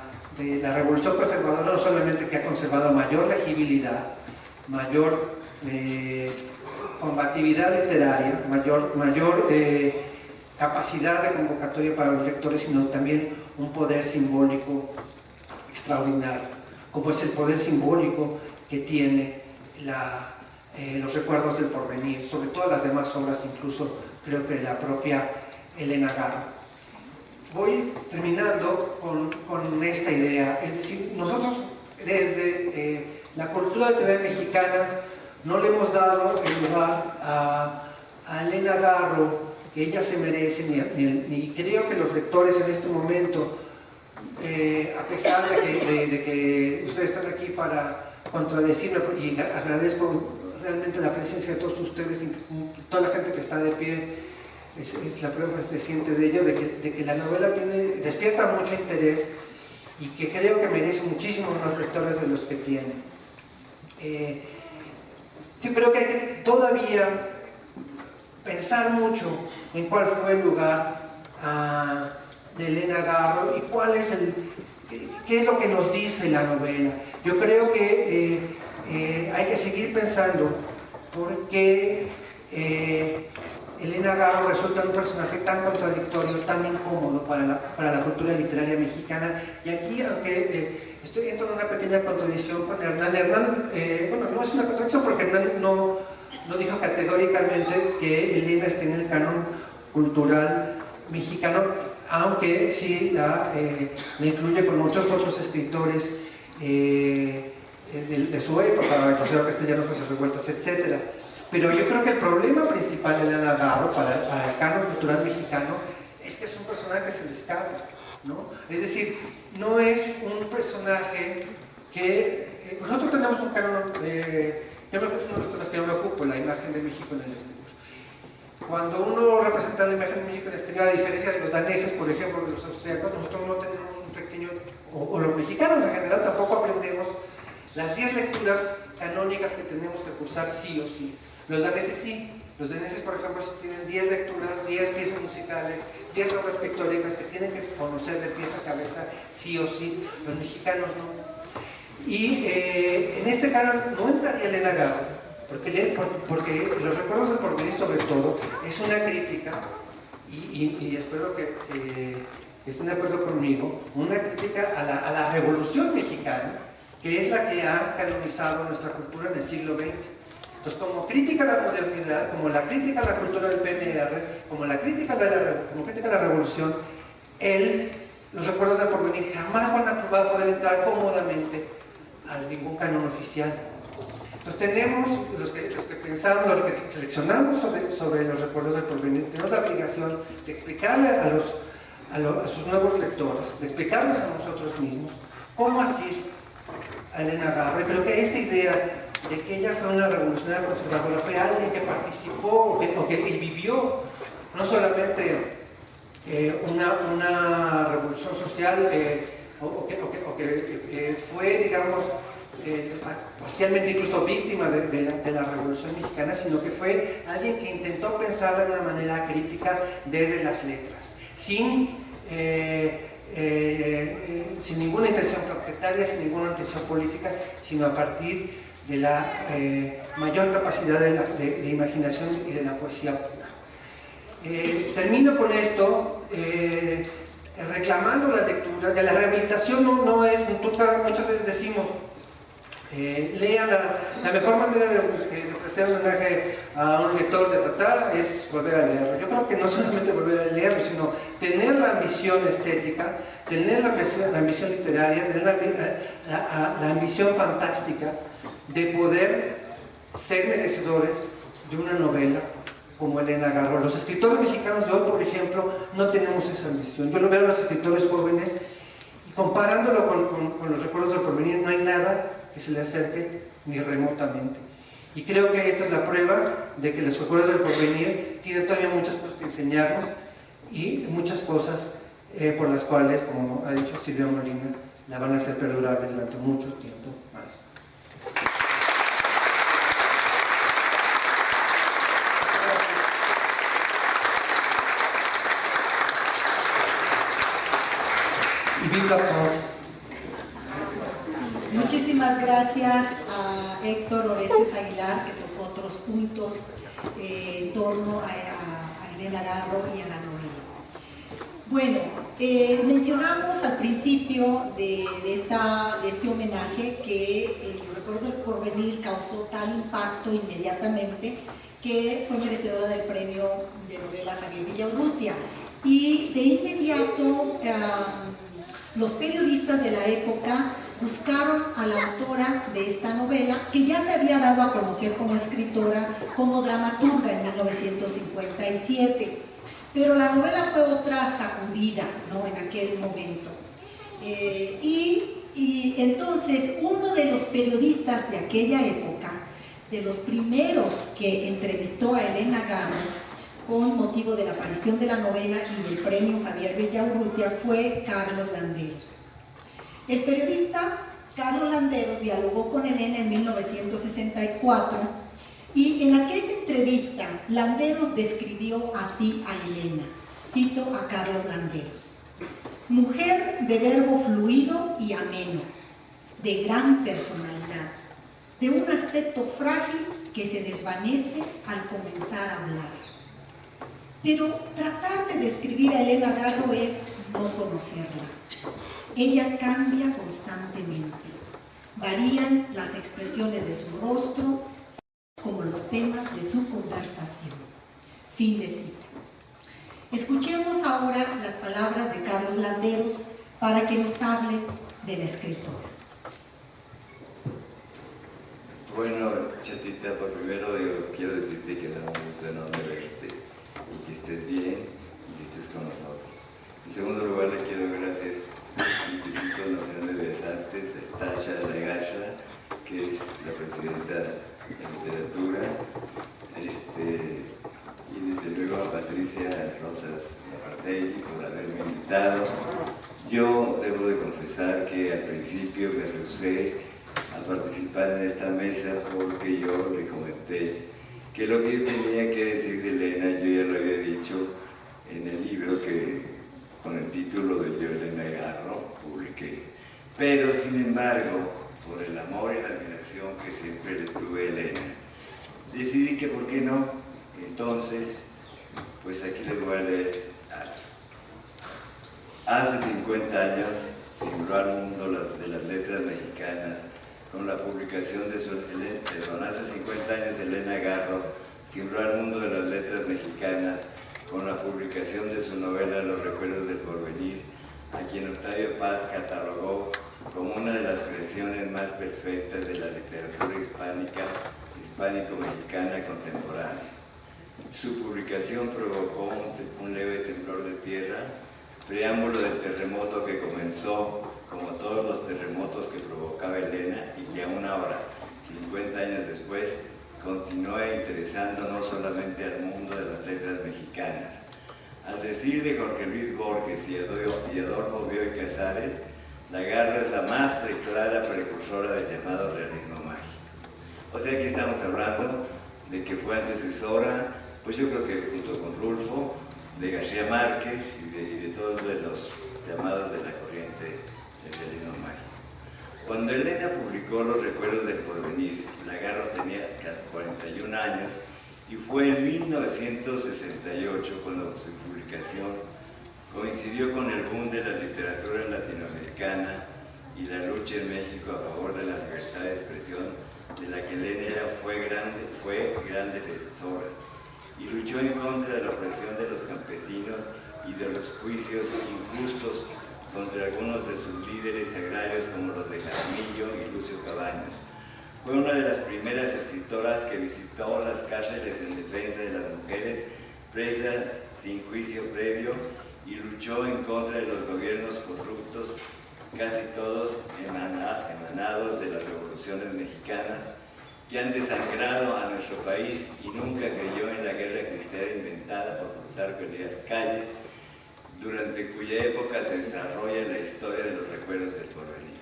revolución conservadora, no solamente que ha conservado mayor legibilidad, mayor combatividad literaria, mayor capacidad de convocatoria para los lectores, sino también un poder simbólico extraordinario, como es el poder simbólico que tiene los recuerdos del porvenir, sobre todas las demás obras, incluso creo que la propia Elena Garro. Voy terminando con esta idea, es decir, nosotros desde la cultura literaria mexicana no le hemos dado el lugar a Elena Garro que ella se merece, ni creo que los lectores en este momento, a pesar de que ustedes están aquí para contradecirme, y agradezco realmente la presencia de todos ustedes, toda la gente que está de pie, es la prueba fehaciente de ello, de que la novela despierta mucho interés, y que creo que merece muchísimos más lectores de los que tiene. Sí, pero que hay que todavía pensar mucho en cuál fue el lugar de Elena Garro y qué es lo que nos dice la novela. Yo creo que hay que seguir pensando por qué Elena Garro resulta un personaje tan contradictorio, tan incómodo para la cultura literaria mexicana. Y aquí, aunque estoy entrando en una pequeña contradicción con Hernán. Hernán, bueno, no es una contradicción porque Hernán no dijo categóricamente que Elena esté en el canon cultural mexicano, aunque sí la incluye con muchos otros escritores de su época, José Castellano, José Revueltas, etc. Pero yo creo que el problema principal de Elena Garro para el canon cultural mexicano es que es un personaje que se le escapa, ¿no? Es decir, no es un personaje que... nosotros tenemos un canon, yo creo que es una de las cosas que yo me ocupo, la imagen de México en el exterior. Cuando uno representa la imagen de México en el exterior, a diferencia de los daneses, por ejemplo, de los austriacos, nosotros no tenemos un pequeño, o los mexicanos en general tampoco aprendemos las 10 lecturas canónicas que tenemos que cursar sí o sí. Los daneses sí. Los daneses, por ejemplo, tienen 10 lecturas, 10 piezas musicales, 10 obras pictóricas que tienen que conocer de pieza a cabeza sí o sí. Los mexicanos no. Y en este canon no entraría Elena Garro, porque Los recuerdos del porvenir, sobre todo, es una crítica, y espero que estén de acuerdo conmigo, una crítica a la revolución mexicana, que es la que ha canonizado nuestra cultura en el siglo XX. Entonces, como crítica a la modernidad, como la crítica a la cultura del PNR, como crítica a la revolución, los recuerdos del porvenir jamás van a poder entrar cómodamente a ningún canon oficial. Entonces tenemos, los que pensamos, los que reflexionamos sobre los recuerdos del porvenir, tenemos la obligación de explicarle a sus nuevos lectores, de explicarles a nosotros mismos cómo así a Elena Garro. Y creo que esta idea de que ella fue una revolucionaria conservadora, fue alguien que participó o que vivió no solamente una revolución social o que fue, digamos, parcialmente incluso víctima de la revolución mexicana, sino que fue alguien que intentó pensarla de una manera crítica desde las letras, sin ninguna intención propietaria, sin ninguna intención política, sino a partir de la mayor capacidad de imaginación y de la poesía pura. Termino con esto reclamando la lectura, que la rehabilitación no es, muchas veces decimos, lean la mejor manera de ofrecer un homenaje a un lector de Tata es volver a leerlo. Yo creo que no solamente volver a leerlo, sino tener la ambición estética, tener la ambición literaria, tener la ambición fantástica de poder ser merecedores de una novela como Elena Garro. Los escritores mexicanos de hoy, por ejemplo, no tenemos esa ambición. Yo lo veo a los escritores jóvenes y comparándolo con los recuerdos del porvenir, no hay nada que se le acerque ni remotamente. Y creo que esta es la prueba de que los recuerdos del porvenir tienen todavía muchas cosas que enseñarnos y muchas cosas por las cuales, como ha dicho Silvia Molina, la van a hacer perdurable durante mucho tiempo más. Y viva Paz. Muchísimas gracias a Héctor Orestes Aguilar, que tocó otros puntos en torno a Elena Garro y a la novela. Bueno, mencionamos al principio de este homenaje que Los recuerdos del porvenir causó tal impacto inmediatamente que fue merecedora del premio de novela Javier Villaurrutia. Y de inmediato los periodistas de la época buscaron a la autora de esta novela, que ya se había dado a conocer como escritora, como dramaturga en 1957. Pero la novela fue otra sacudida, ¿no?, en aquel momento. Y entonces uno de los periodistas de aquella época, de los primeros que entrevistó a Elena Garro con motivo de la aparición de la novela y del premio Javier Villaurrutia, fue Carlos Landeros. El periodista Carlos Landeros dialogó con Elena en 1964 y en aquella entrevista Landeros describió así a Elena, cito a Carlos Landeros: mujer de verbo fluido y ameno, de gran personalidad, de un aspecto frágil que se desvanece al comenzar a hablar. Pero tratar de describir a Elena Garro es no conocerla. Ella cambia constantemente. Varían las expresiones de su rostro como los temas de su conversación. Fin de cita. Escuchemos ahora las palabras de Carlos Landeros para que nos hable de la escritora. Bueno, Chatita, por primero yo quiero decirte que da un gusto enorme verte y que estés bien y que estés con nosotros. En segundo lugar, le quiero agradecer al Instituto Nacional de Bellas Artes, a Tasha Lagasha, que es la presidenta de literatura, y desde luego a Patricia Rosas Lapartelli por haberme invitado. Yo debo de confesar que al principio me rehusé a participar en esta mesa porque yo le comenté que lo que yo tenía que decir de Elena, yo ya lo había dicho en el libro que con el título de Yo, Elena Garro, publiqué. Pero sin embargo, por el amor y la admiración que siempre le tuve a Elena, decidí que por qué no. Entonces, pues aquí les voy a leer algo. Hace 50 años simuló al mundo de las letras mexicanas con la publicación de su hace 50 años Elena Garro simuló al mundo de las letras mexicanas con la publicación de su novela Los recuerdos del porvenir, a quien Octavio Paz catalogó como una de las creaciones más perfectas de la literatura hispánico-mexicana contemporánea. Su publicación provocó un leve temblor de tierra, preámbulo del terremoto que comenzó, como todos los terremotos que provocaba Elena, y que aún ahora, 50 años después, continúa interesando no solamente al mundo de las letras mexicanas. Al decir de Jorge Luis Borges y Adolfo Bioy Casares, la Garro es la más clara precursora del llamado realismo mágico. O sea, aquí estamos hablando de que fue antecesora, pues yo creo que junto con Rulfo, de García Márquez y de todos de los llamados de la corriente del realismo mágico. Cuando Elena publicó Los recuerdos del porvenir, la Garro tenía 41 años y fue en 1968 cuando su publicación coincidió con el boom de la literatura latinoamericana y la lucha en México a favor de la libertad de expresión, de la que Elena fue grande defensora, y luchó en contra de la opresión de los campesinos y de los juicios injustos contra algunos de sus líderes agrarios como los de Jaramillo y Lucio Cabañas. Fue una de las primeras escritoras que visitó las cárceles en defensa de las mujeres presas sin juicio previo y luchó en contra de los gobiernos corruptos, casi todos emanados de las revoluciones mexicanas, que han desangrado a nuestro país, y nunca creyó en la guerra cristiana inventada por Plutarco Elías Calles, durante cuya época se desarrolla la historia de los recuerdos del porvenir.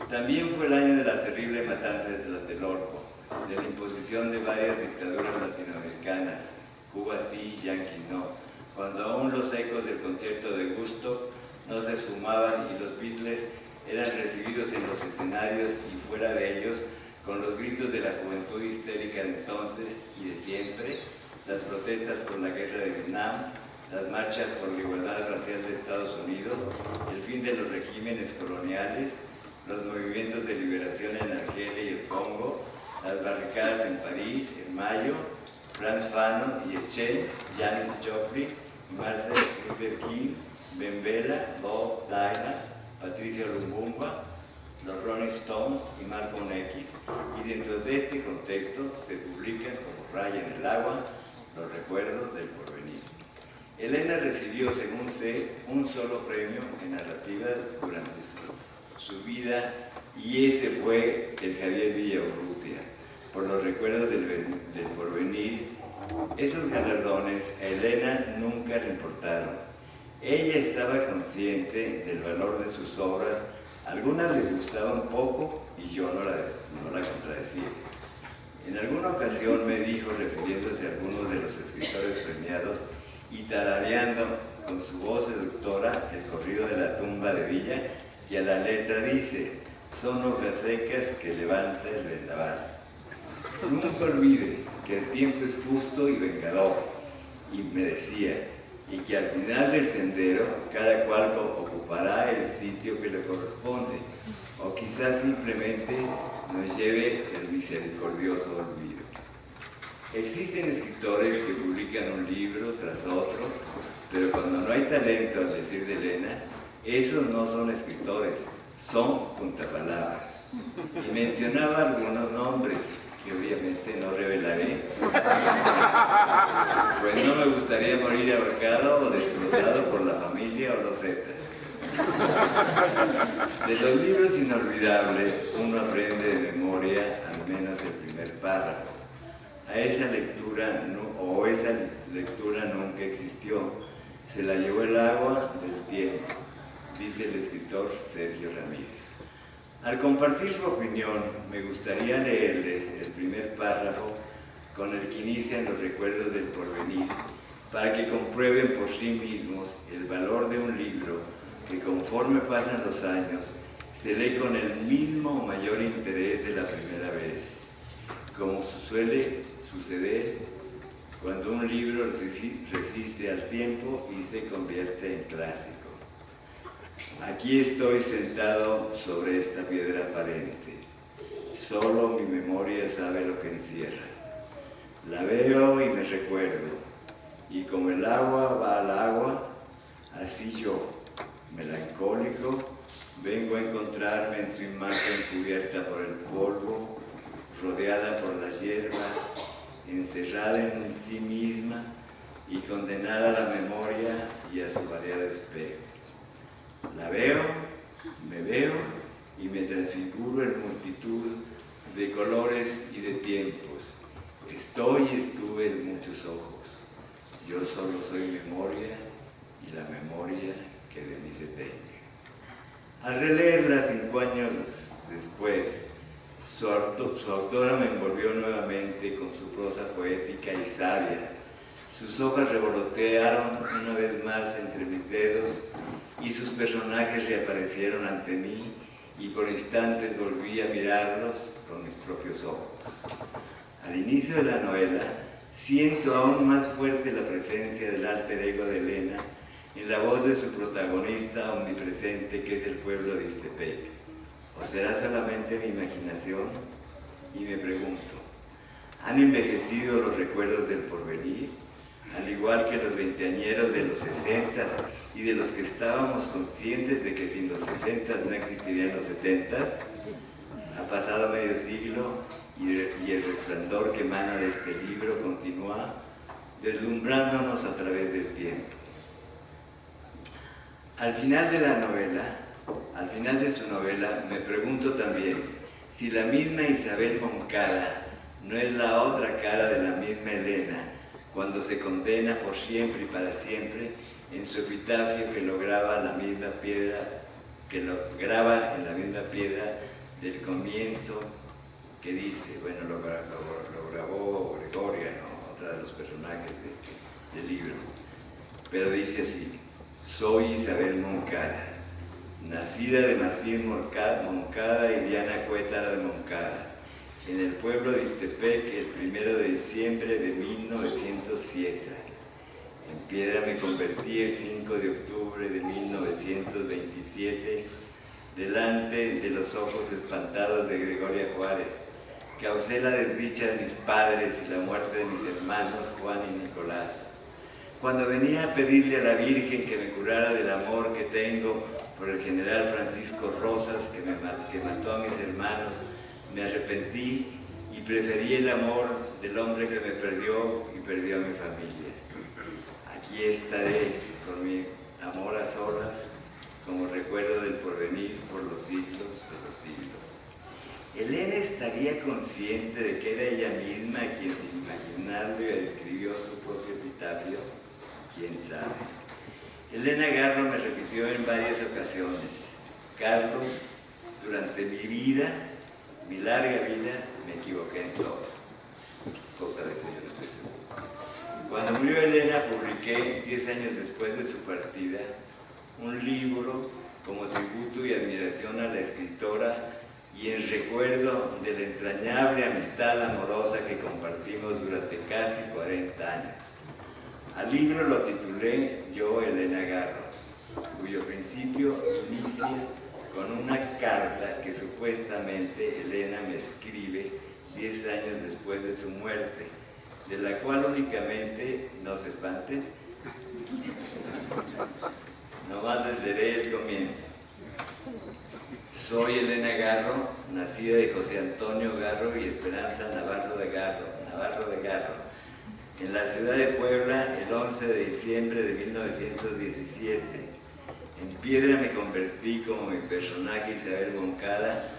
También fue el año de la terrible matanza de Tlatelolco, de la imposición de varias dictaduras latinoamericanas, Cuba sí, Yankee no, cuando aún los ecos del concierto de Gusto no se esfumaban y los Beatles eran recibidos en los escenarios y fuera de ellos con los gritos de la juventud histérica de entonces y de siempre, las protestas por la guerra de Vietnam, las marchas por la igualdad racial de Estados Unidos, el fin de los regímenes coloniales, los movimientos de liberación en Argelia y el Congo, las barricadas en París en mayo, Frantz Fanon y Che, Janis Joplin, Martin Luther King, Ben Bella, Bob Dylan, Patricia Lumumba, los Rolling Stones y Malcolm X, y dentro de este contexto se publican como raya en el agua Los recuerdos del porvenir. Elena recibió, según sé, un solo premio en narrativa durante su vida, y ese fue el Javier Villaurrutia, por Los recuerdos del porvenir. Esos galardones a Elena nunca le importaron. Ella estaba consciente del valor de sus obras. Algunas le gustaban poco y yo no la contradecía. En alguna ocasión me dijo, refiriéndose a algunos de los escritores premiados y tarareando con su voz seductora el corrido de la tumba de Villa, que a la letra dice: son hojas secas que levanta el vendaval. Nunca olvides que el tiempo es justo y vengador, y me decía, y que al final del sendero cada cual ocupará el sitio que le corresponde. o quizás simplemente nos lleve el misericordioso olvido. Existen escritores que publican un libro tras otro, pero cuando no hay talento, al decir de Elena, esos no son escritores, son puntapalabras. Y mencionaba algunos nombres, que obviamente no revelaré, pues no me gustaría morir ahorcado o destrozado por la familia o los zetas. De los libros inolvidables, uno aprende de memoria al menos el primer párrafo. Esa lectura nunca existió, se la llevó el agua del tiempo, dice el escritor Sergio Ramírez. Al compartir su opinión, me gustaría leerles el primer párrafo con el que inician los recuerdos del porvenir, para que comprueben por sí mismos el valor de un libro que conforme pasan los años se lee con el mismo o mayor interés de la primera vez, como suele suceder cuando un libro resiste al tiempo y se convierte en clásico. Aquí estoy sentado sobre esta piedra aparente. Solo mi memoria sabe lo que encierra. La veo y me recuerdo. Y como el agua va al agua, así yo, melancólico, vengo a encontrarme en su imagen cubierta por el polvo, rodeada por la hierba, encerrada en sí misma y condenada a la memoria y a su variado espejo. La veo, me veo y me transfiguro en multitud de colores y de tiempos. Estoy y estuve en muchos ojos. Yo solo soy memoria y la memoria que de mí se tenga. Al releerla 5 años después, su autora me envolvió nuevamente con su prosa poética y sabia. Sus hojas revolotearon una vez más entre mis dedos y sus personajes reaparecieron ante mí y por instantes volví a mirarlos con mis propios ojos. Al inicio de la novela, siento aún más fuerte la presencia del alter ego de Elena en la voz de su protagonista omnipresente, que es el pueblo de Ixtepec. ¿O será solamente mi imaginación? Y me pregunto, ¿han envejecido los recuerdos del porvenir? Al igual que los veinteañeros de los 60 y de los que estábamos conscientes de que sin los 60 no existirían los 70. Ha pasado medio siglo y el resplandor que emana de este libro continúa deslumbrándonos a través del tiempo. Al final de su novela, me pregunto también si la misma Isabel Moncada no es la otra cara de la misma Elena, cuando se condena por siempre y para siempre en su epitafio que lo graba en la misma piedra del comienzo, que dice, bueno, lo grabó Gregoria, ¿no? Otra de los personajes del libro, pero dice así: soy Isabel Moncada, nacida de Martín Moncada y Diana Cuétara de Moncada, en el pueblo de Ixtepec el 1 de diciembre de 1907. En piedra me convertí el 5 de octubre de 1927, delante de los ojos espantados de Gregoria Juárez. Causé la desdicha de mis padres y la muerte de mis hermanos Juan y Nicolás. Cuando venía a pedirle a la Virgen que me curara del amor que tengo por el general Francisco Rosas, que mató a mis hermanos, me arrepentí y preferí el amor del hombre que me perdió y perdió a mi familia. Aquí estaré con mi amor a solas, como recuerdo del porvenir por los siglos de los siglos. Elena estaría consciente de que era ella misma quien, sin imaginarlo, escribió su propio epitafio. ¿Quién sabe? Elena Garro me repitió en varias ocasiones: Carlos, durante mi larga vida, me equivoqué en todo. Cosa de que yo no estoy seguro. Cuando murió Elena, publiqué, 10 años después de su partida, un libro como tributo y admiración a la escritora y en recuerdo de la entrañable amistad amorosa que compartimos durante casi 40 años. Al libro lo titulé Yo, Elena Garro, cuyo principio inicia con una carta que supuestamente Elena me escribe 10 años después de su muerte, de la cual únicamente, no se espanten, nomás les leeré el comienzo. Soy Elena Garro, nacida de José Antonio Garro y Esperanza Navarro de Garro, en la ciudad de Puebla el 11 de diciembre de 1917. En piedra me convertí como mi personaje Isabel Moncada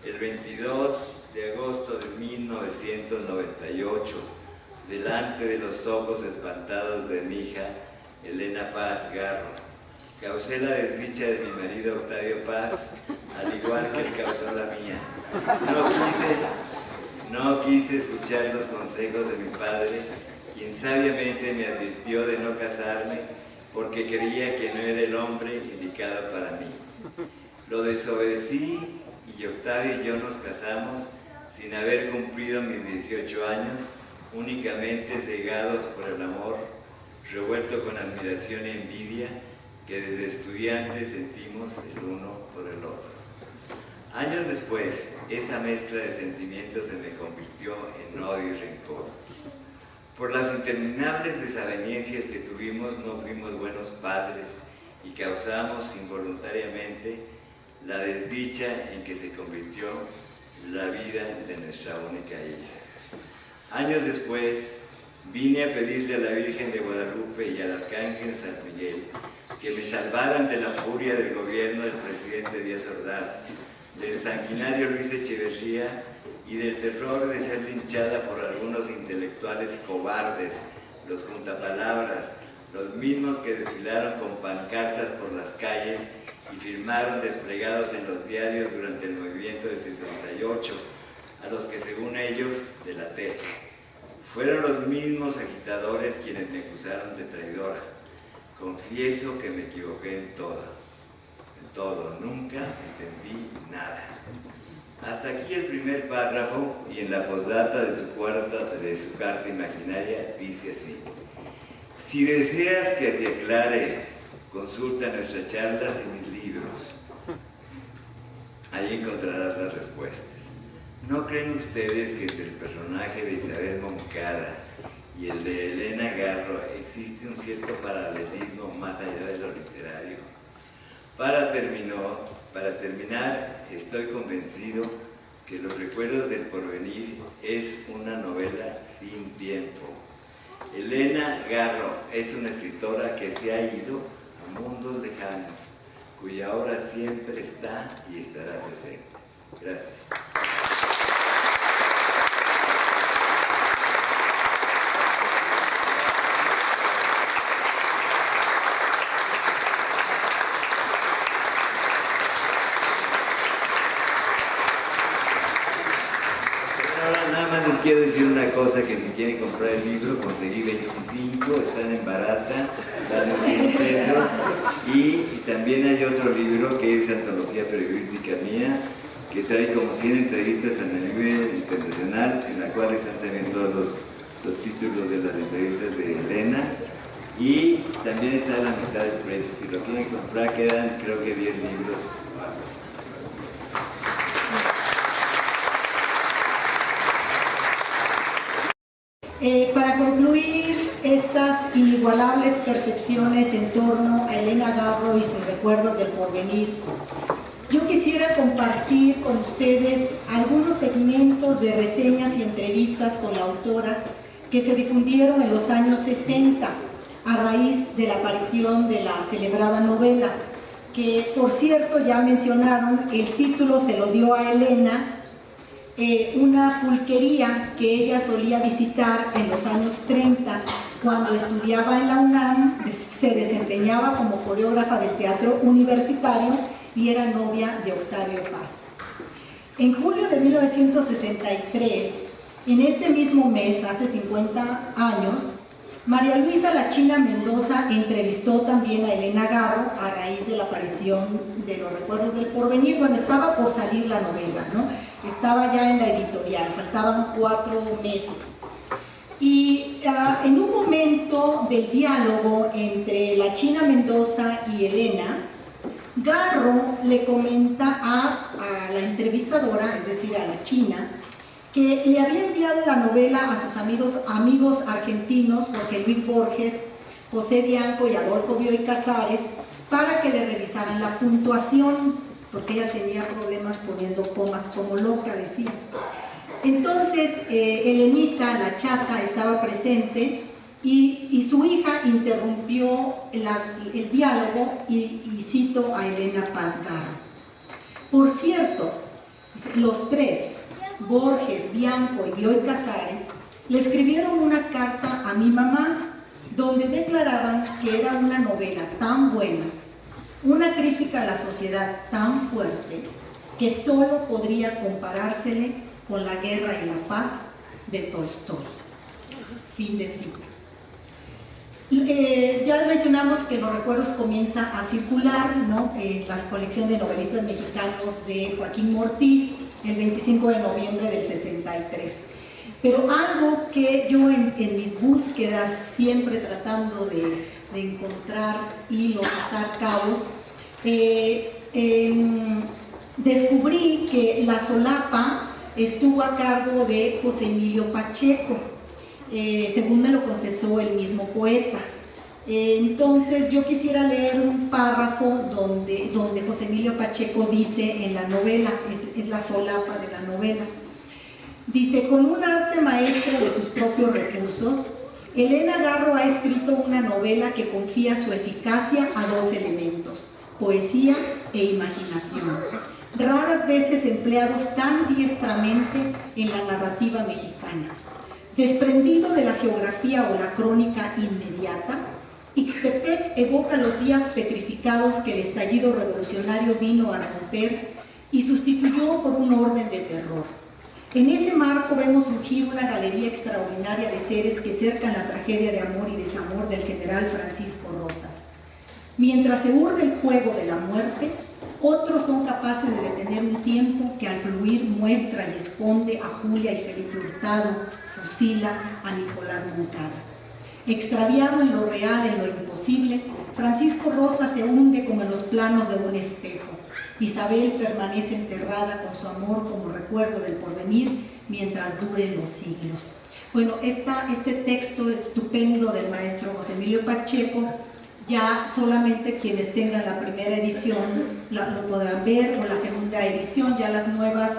el 22 de agosto de 1998, delante de los ojos espantados de mi hija Elena Paz Garro. Causé la desdicha de mi marido Octavio Paz, al igual que él causó la mía. No quise escuchar los consejos de mi padre, quien sabiamente me advirtió de no casarme porque creía que no era el hombre indicado para mí. Lo desobedecí y Octavio y yo nos casamos sin haber cumplido mis 18 años, únicamente cegados por el amor, revuelto con admiración y envidia que desde estudiantes sentimos el uno por el otro. Años después, esa mezcla de sentimientos se me convirtió en odio y rencor. Por las interminables desavenencias que tuvimos, no fuimos buenos padres y causamos involuntariamente la desdicha en que se convirtió la vida de nuestra única hija. Años después, vine a pedirle a la Virgen de Guadalupe y al Arcángel San Miguel que me salvaran de la furia del gobierno del presidente Díaz Ordaz, del sanguinario Luis Echeverría y del terror de ser linchada por algunos intelectuales cobardes, los juntapalabras, los mismos que desfilaron con pancartas por las calles y firmaron desplegados en los diarios durante el movimiento del 68, a los que según ellos delaté. Fueron los mismos agitadores quienes me acusaron de traidora. Confieso que me equivoqué en todo, nunca entendí nada. Hasta aquí el primer párrafo, y en la postdata de su carta imaginaria dice así: si deseas que te aclare, consulta nuestras charlas y mis libros. Ahí encontrarás las respuestas. ¿No creen ustedes que entre el personaje de Isabel Moncada y el de Elena Garro existe un cierto paralelismo más allá de lo literario? Para terminar, estoy convencido que Los recuerdos del porvenir es una novela sin tiempo. Elena Garro es una escritora que se ha ido a mundos lejanos, cuya obra siempre está y estará presente. Gracias. Quiero decir una cosa, que si quieren comprar el libro, conseguí 25, están en barata, dan 100 pesos, y también hay otro libro que es Antología Periodística Mía, que trae como 100 entrevistas a nivel internacional, en la cual están también todos los títulos de las entrevistas de Elena, y también está a la mitad del precio. Si lo quieren comprar, quedan creo que 10 libros. Para concluir estas inigualables percepciones en torno a Elena Garro y sus recuerdos del porvenir, yo quisiera compartir con ustedes algunos segmentos de reseñas y entrevistas con la autora que se difundieron en los años 60 a raíz de la aparición de la celebrada novela, que por cierto ya mencionaron, el título se lo dio a Elena, una pulquería que ella solía visitar en los años 30 cuando estudiaba en la UNAM, se desempeñaba como coreógrafa del teatro universitario y era novia de Octavio Paz. En julio de 1963, en este mismo mes, hace 50 años, María Luisa La China Mendoza entrevistó también a Elena Garro a raíz de la aparición de Los recuerdos del porvenir. Bueno, estaba por salir la novela, ¿no? Estaba ya en la editorial, faltaban 4 meses. Y en un momento del diálogo entre La China Mendoza y Elena, Garro le comenta a la entrevistadora, es decir, a la china, que le había enviado la novela a sus amigos argentinos, Jorge Luis Borges, José Bianco y Adolfo Bioy Casares, para que le revisaran la puntuación, porque ella tenía problemas poniendo comas como loca, decía. Entonces, Elenita, la chata, estaba presente y su hija interrumpió el diálogo y cito a Elena Paz Garro. Por cierto, los tres, Borges, Bianco y Bioy Casares, le escribieron una carta a mi mamá donde declaraban que era una novela tan buena, una crítica a la sociedad tan fuerte, que solo podría comparársele con La guerra y la paz de Tolstói. Fin de cita. Ya mencionamos que Los recuerdos comienza a circular, ¿no? La colección de novelistas mexicanos de Joaquín Mortiz, el 25 de noviembre del 63. Pero algo que yo en mis búsquedas, siempre tratando de encontrar hilos, atar cabos, descubrí que la solapa estuvo a cargo de José Emilio Pacheco, según me lo confesó el mismo poeta. Entonces yo quisiera leer un párrafo donde José Emilio Pacheco dice en la novela, es la solapa de la novela. Dice: con un arte maestro de sus propios recursos, Elena Garro ha escrito una novela que confía su eficacia a dos elementos: poesía e imaginación, raras veces empleados tan diestramente en la narrativa mexicana. Desprendido de la geografía o la crónica inmediata, Ixtepec evoca los días petrificados que el estallido revolucionario vino a romper y sustituyó por un orden de terror. En ese marco vemos surgir una galería extraordinaria de seres que cercan la tragedia de amor y desamor del general Francisco Rosas. Mientras se urde el fuego de la muerte, otros son capaces de detener un tiempo que al fluir muestra y esconde a Julia y Felipe Hurtado, fusila a Nicolás Moncada. Extraviado en lo real, en lo imposible, Francisco Rosas se hunde como en los planos de un espejo. Isabel permanece enterrada con su amor como recuerdo del porvenir mientras duren los siglos. Bueno, este texto estupendo del maestro José Emilio Pacheco, ya solamente quienes tengan la primera edición lo podrán ver, o la segunda edición. Ya las nuevas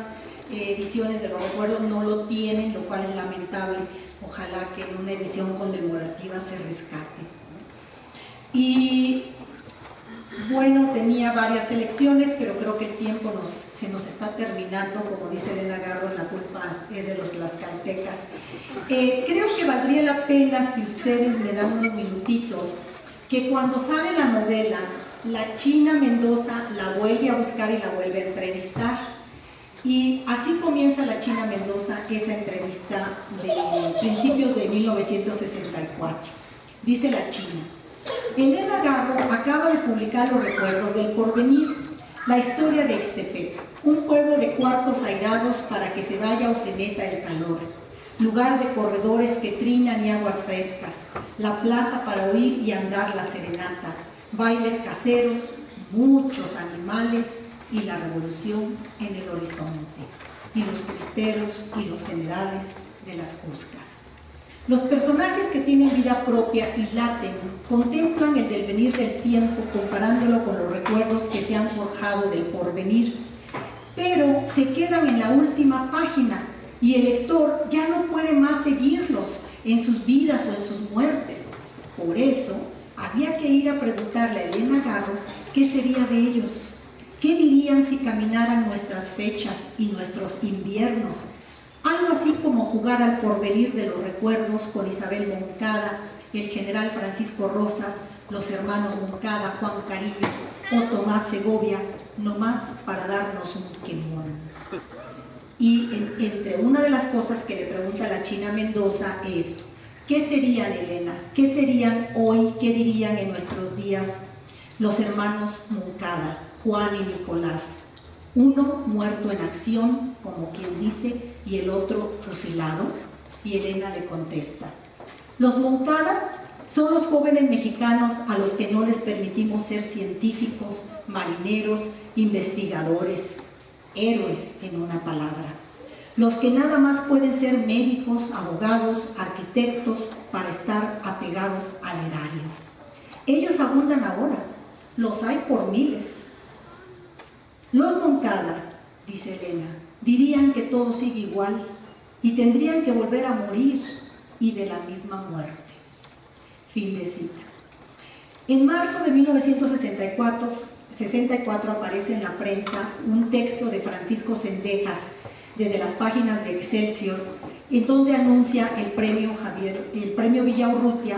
ediciones de Los recuerdos no lo tienen, lo cual es lamentable. Ojalá que en una edición conmemorativa se rescate. Y bueno, tenía varias selecciones, pero creo que el tiempo se nos está terminando. Como dice Elena Garro, la culpa es de los tlaxcaltecas. Creo que valdría la pena, si ustedes me dan unos minutitos, que cuando sale la novela, la China Mendoza la vuelve a buscar y la vuelve a entrevistar. Y así comienza la China Mendoza esa entrevista de principios de 1964. Dice la China: Elena Garro acaba de publicar Los recuerdos del porvenir, la historia de Ixtepec, un pueblo de cuartos airados para que se vaya o se meta el calor, lugar de corredores que trinan y aguas frescas, la plaza para oír y andar la serenata, bailes caseros, muchos animales y la revolución en el horizonte, y los cristeros y los generales de las Cuscas. Los personajes que tienen vida propia y laten contemplan el devenir del tiempo comparándolo con los recuerdos que se han forjado del porvenir, pero se quedan en la última página y el lector ya no puede más seguirlos en sus vidas o en sus muertes. Por eso había que ir a preguntarle a Elena Garro qué sería de ellos. ¿Qué dirían si caminaran nuestras fechas y nuestros inviernos? Algo así como jugar al porvenir de los recuerdos con Isabel Moncada, el general Francisco Rosas, los hermanos Moncada, Juan Carillo o Tomás Segovia, nomás para darnos un quemón. Y entre una de las cosas que le pregunta la China Mendoza es: ¿qué serían, Elena? ¿Qué serían hoy? ¿Qué dirían en nuestros días los hermanos Moncada, Juan y Nicolás? Uno muerto en acción, como quien dice, y el otro fusilado. Y Elena le contesta: los Moncada Son los jóvenes mexicanos a los que no les permitimos ser científicos, marineros, investigadores, héroes en una palabra. Los que nada más pueden ser médicos, abogados, arquitectos para estar apegados al erario. Ellos abundan ahora, los hay por miles. Los Moncada, dice Elena, dirían que todo sigue igual y tendrían que volver a morir y de la misma muerte. Fin de cita. En marzo de 1964 aparece en la prensa un texto de Francisco Zendejas desde las páginas de Excelsior, en donde anuncia el premio Villaurrutia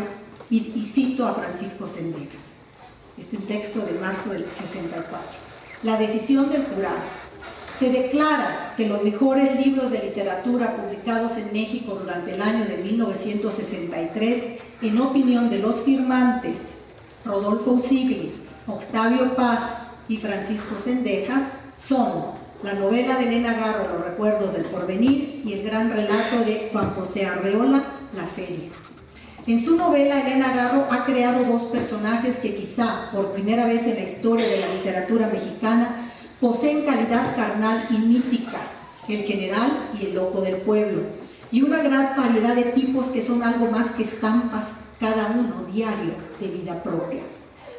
y cito a Francisco Zendejas. Este es un texto de marzo del 64. La decisión del jurado. Se declara que los mejores libros de literatura publicados en México durante el año de 1963, en opinión de los firmantes Rodolfo Usigli, Octavio Paz y Francisco Zendejas, son la novela de Elena Garro, Los recuerdos del porvenir, y el gran relato de Juan José Arreola, La feria. En su novela, Elena Garro ha creado dos personajes que quizá por primera vez en la historia de la literatura mexicana poseen calidad carnal y mítica, el general y el loco del pueblo, y una gran variedad de tipos que son algo más que estampas, cada uno diario de vida propia.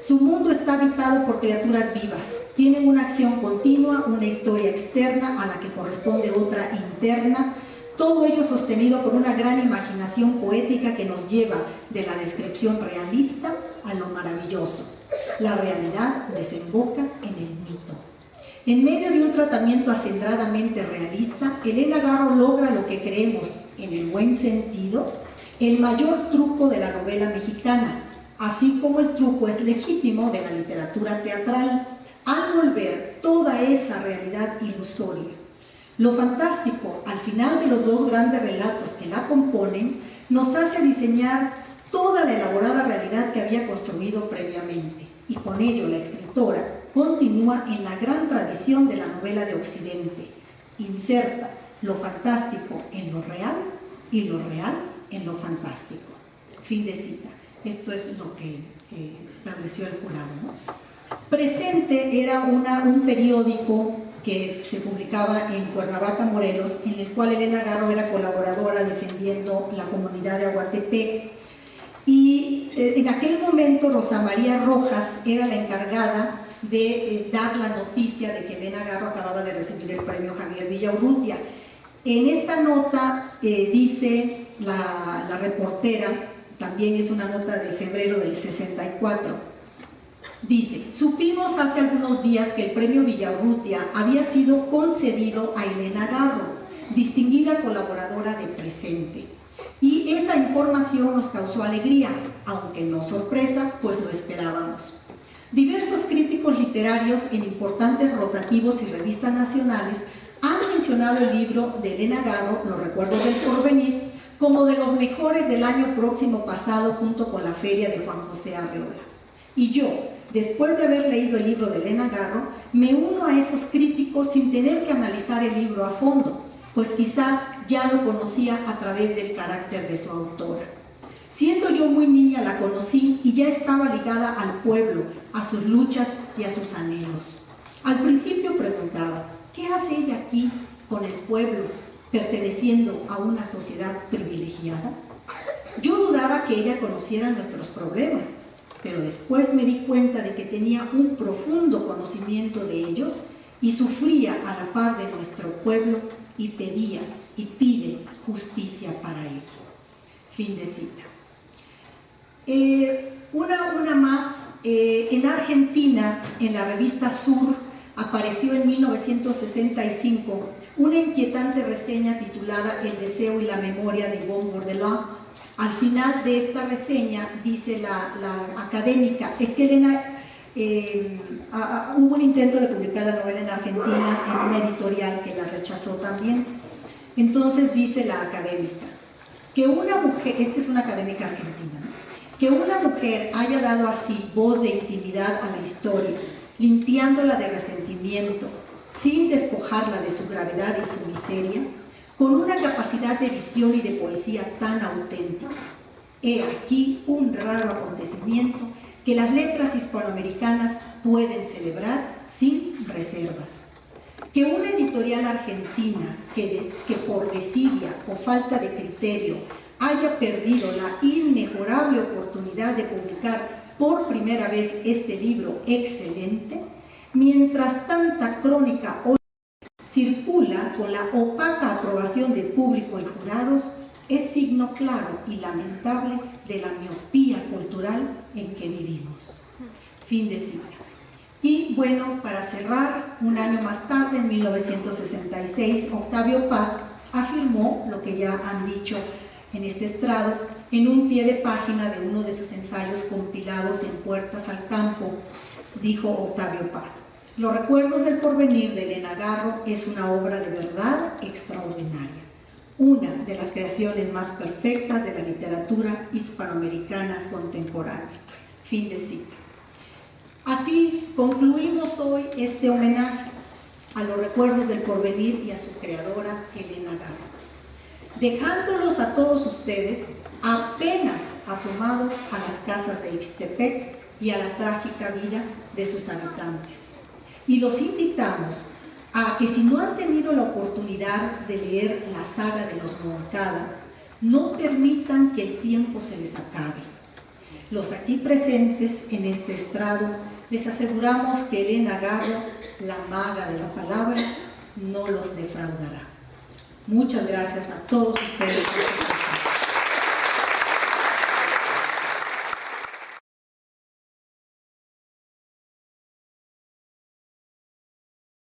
Su mundo está habitado por criaturas vivas, tienen una acción continua, una historia externa a la que corresponde otra interna, todo ello sostenido por una gran imaginación poética que nos lleva de la descripción realista a lo maravilloso. La realidad desemboca en el mito. En medio de un tratamiento acendradamente realista, Elena Garro logra lo que creemos, en el buen sentido, el mayor truco de la novela mexicana, así como el truco es legítimo de la literatura teatral, al volver toda esa realidad ilusoria. Lo fantástico, al final de los dos grandes relatos que la componen, nos hace diseñar toda la elaborada realidad que había construido previamente, y con ello la escritora continúa en la gran tradición de la novela de Occidente, inserta lo fantástico en lo real y lo real en lo fantástico. Fin de cita. Esto es lo que estableció el jurado, ¿no? Presente era un periódico que se publicaba en Cuernavaca, Morelos, en el cual Elena Garro era colaboradora defendiendo la comunidad de Aguatepec. Y en aquel momento Rosa María Rojas era la encargada de dar la noticia de que Elena Garro acababa de recibir el premio Javier Villaurrutia. En esta nota dice la reportera, también es una nota de febrero del 64, dice: supimos hace algunos días que el premio Villaurrutia había sido concedido a Elena Garro, distinguida colaboradora de Presente. Y esa información nos causó alegría, aunque no sorpresa, pues lo esperábamos. Diversos críticos literarios en importantes rotativos y revistas nacionales han mencionado el libro de Elena Garro, Los recuerdos del porvenir, como de los mejores del año próximo pasado, junto con la feria de Juan José Arreola. Y yo, después de haber leído el libro de Elena Garro, me uno a esos críticos sin tener que analizar el libro a fondo, pues quizá ya lo conocía a través del carácter de su autora. Siendo yo muy niña la conocí y ya estaba ligada al pueblo, a sus luchas y a sus anhelos. Al principio preguntaba, ¿qué hace ella aquí con el pueblo, perteneciendo a una sociedad privilegiada? Yo dudaba que ella conociera nuestros problemas, pero después me di cuenta de que tenía un profundo conocimiento de ellos y sufría a la par de nuestro pueblo y pedía y pide justicia para él. Fin de cita. Una más, en Argentina, en la revista Sur, apareció en 1965 una inquietante reseña titulada El deseo y la memoria de Yvonne Bourdelin. Al final de esta reseña dice la académica, es que Elena, hubo un intento de publicar la novela en Argentina en una editorial que la rechazó también. Entonces dice la académica, que una mujer, esta es una académica argentina, ¿no?, que una mujer haya dado así voz de intimidad a la historia, limpiándola de resentimiento, sin despojarla de su gravedad y su miseria, con una capacidad de visión y de poesía tan auténtica. He aquí un raro acontecimiento que las letras hispanoamericanas pueden celebrar sin reservas. Que una editorial argentina que por desidia o falta de criterio haya perdido la inmejorable oportunidad de publicar por primera vez este libro excelente, mientras tanta crónica hoy circula con la opaca aprobación de público y jurados, es signo claro y lamentable de la miopía cultural en que vivimos. Fin de cita. Y bueno, para cerrar, un año más tarde, en 1966, Octavio Paz afirmó lo que ya han dicho en este estrado, en un pie de página de uno de sus ensayos compilados en Puertas al Campo. Dijo Octavio Paz: Los recuerdos del porvenir de Elena Garro es una obra de verdad extraordinaria, una de las creaciones más perfectas de la literatura hispanoamericana contemporánea. Fin de cita. Así concluimos hoy este homenaje a los recuerdos del porvenir y a su creadora, Elena Garro, dejándolos a todos ustedes apenas asomados a las casas de Ixtepec y a la trágica vida de sus habitantes. Y los invitamos a que, si no han tenido la oportunidad de leer la saga de los Moncada, no permitan que el tiempo se les acabe. Los aquí presentes en este estrado les aseguramos que Elena Garro, la maga de la palabra, no los defraudará. Muchas gracias a todos ustedes.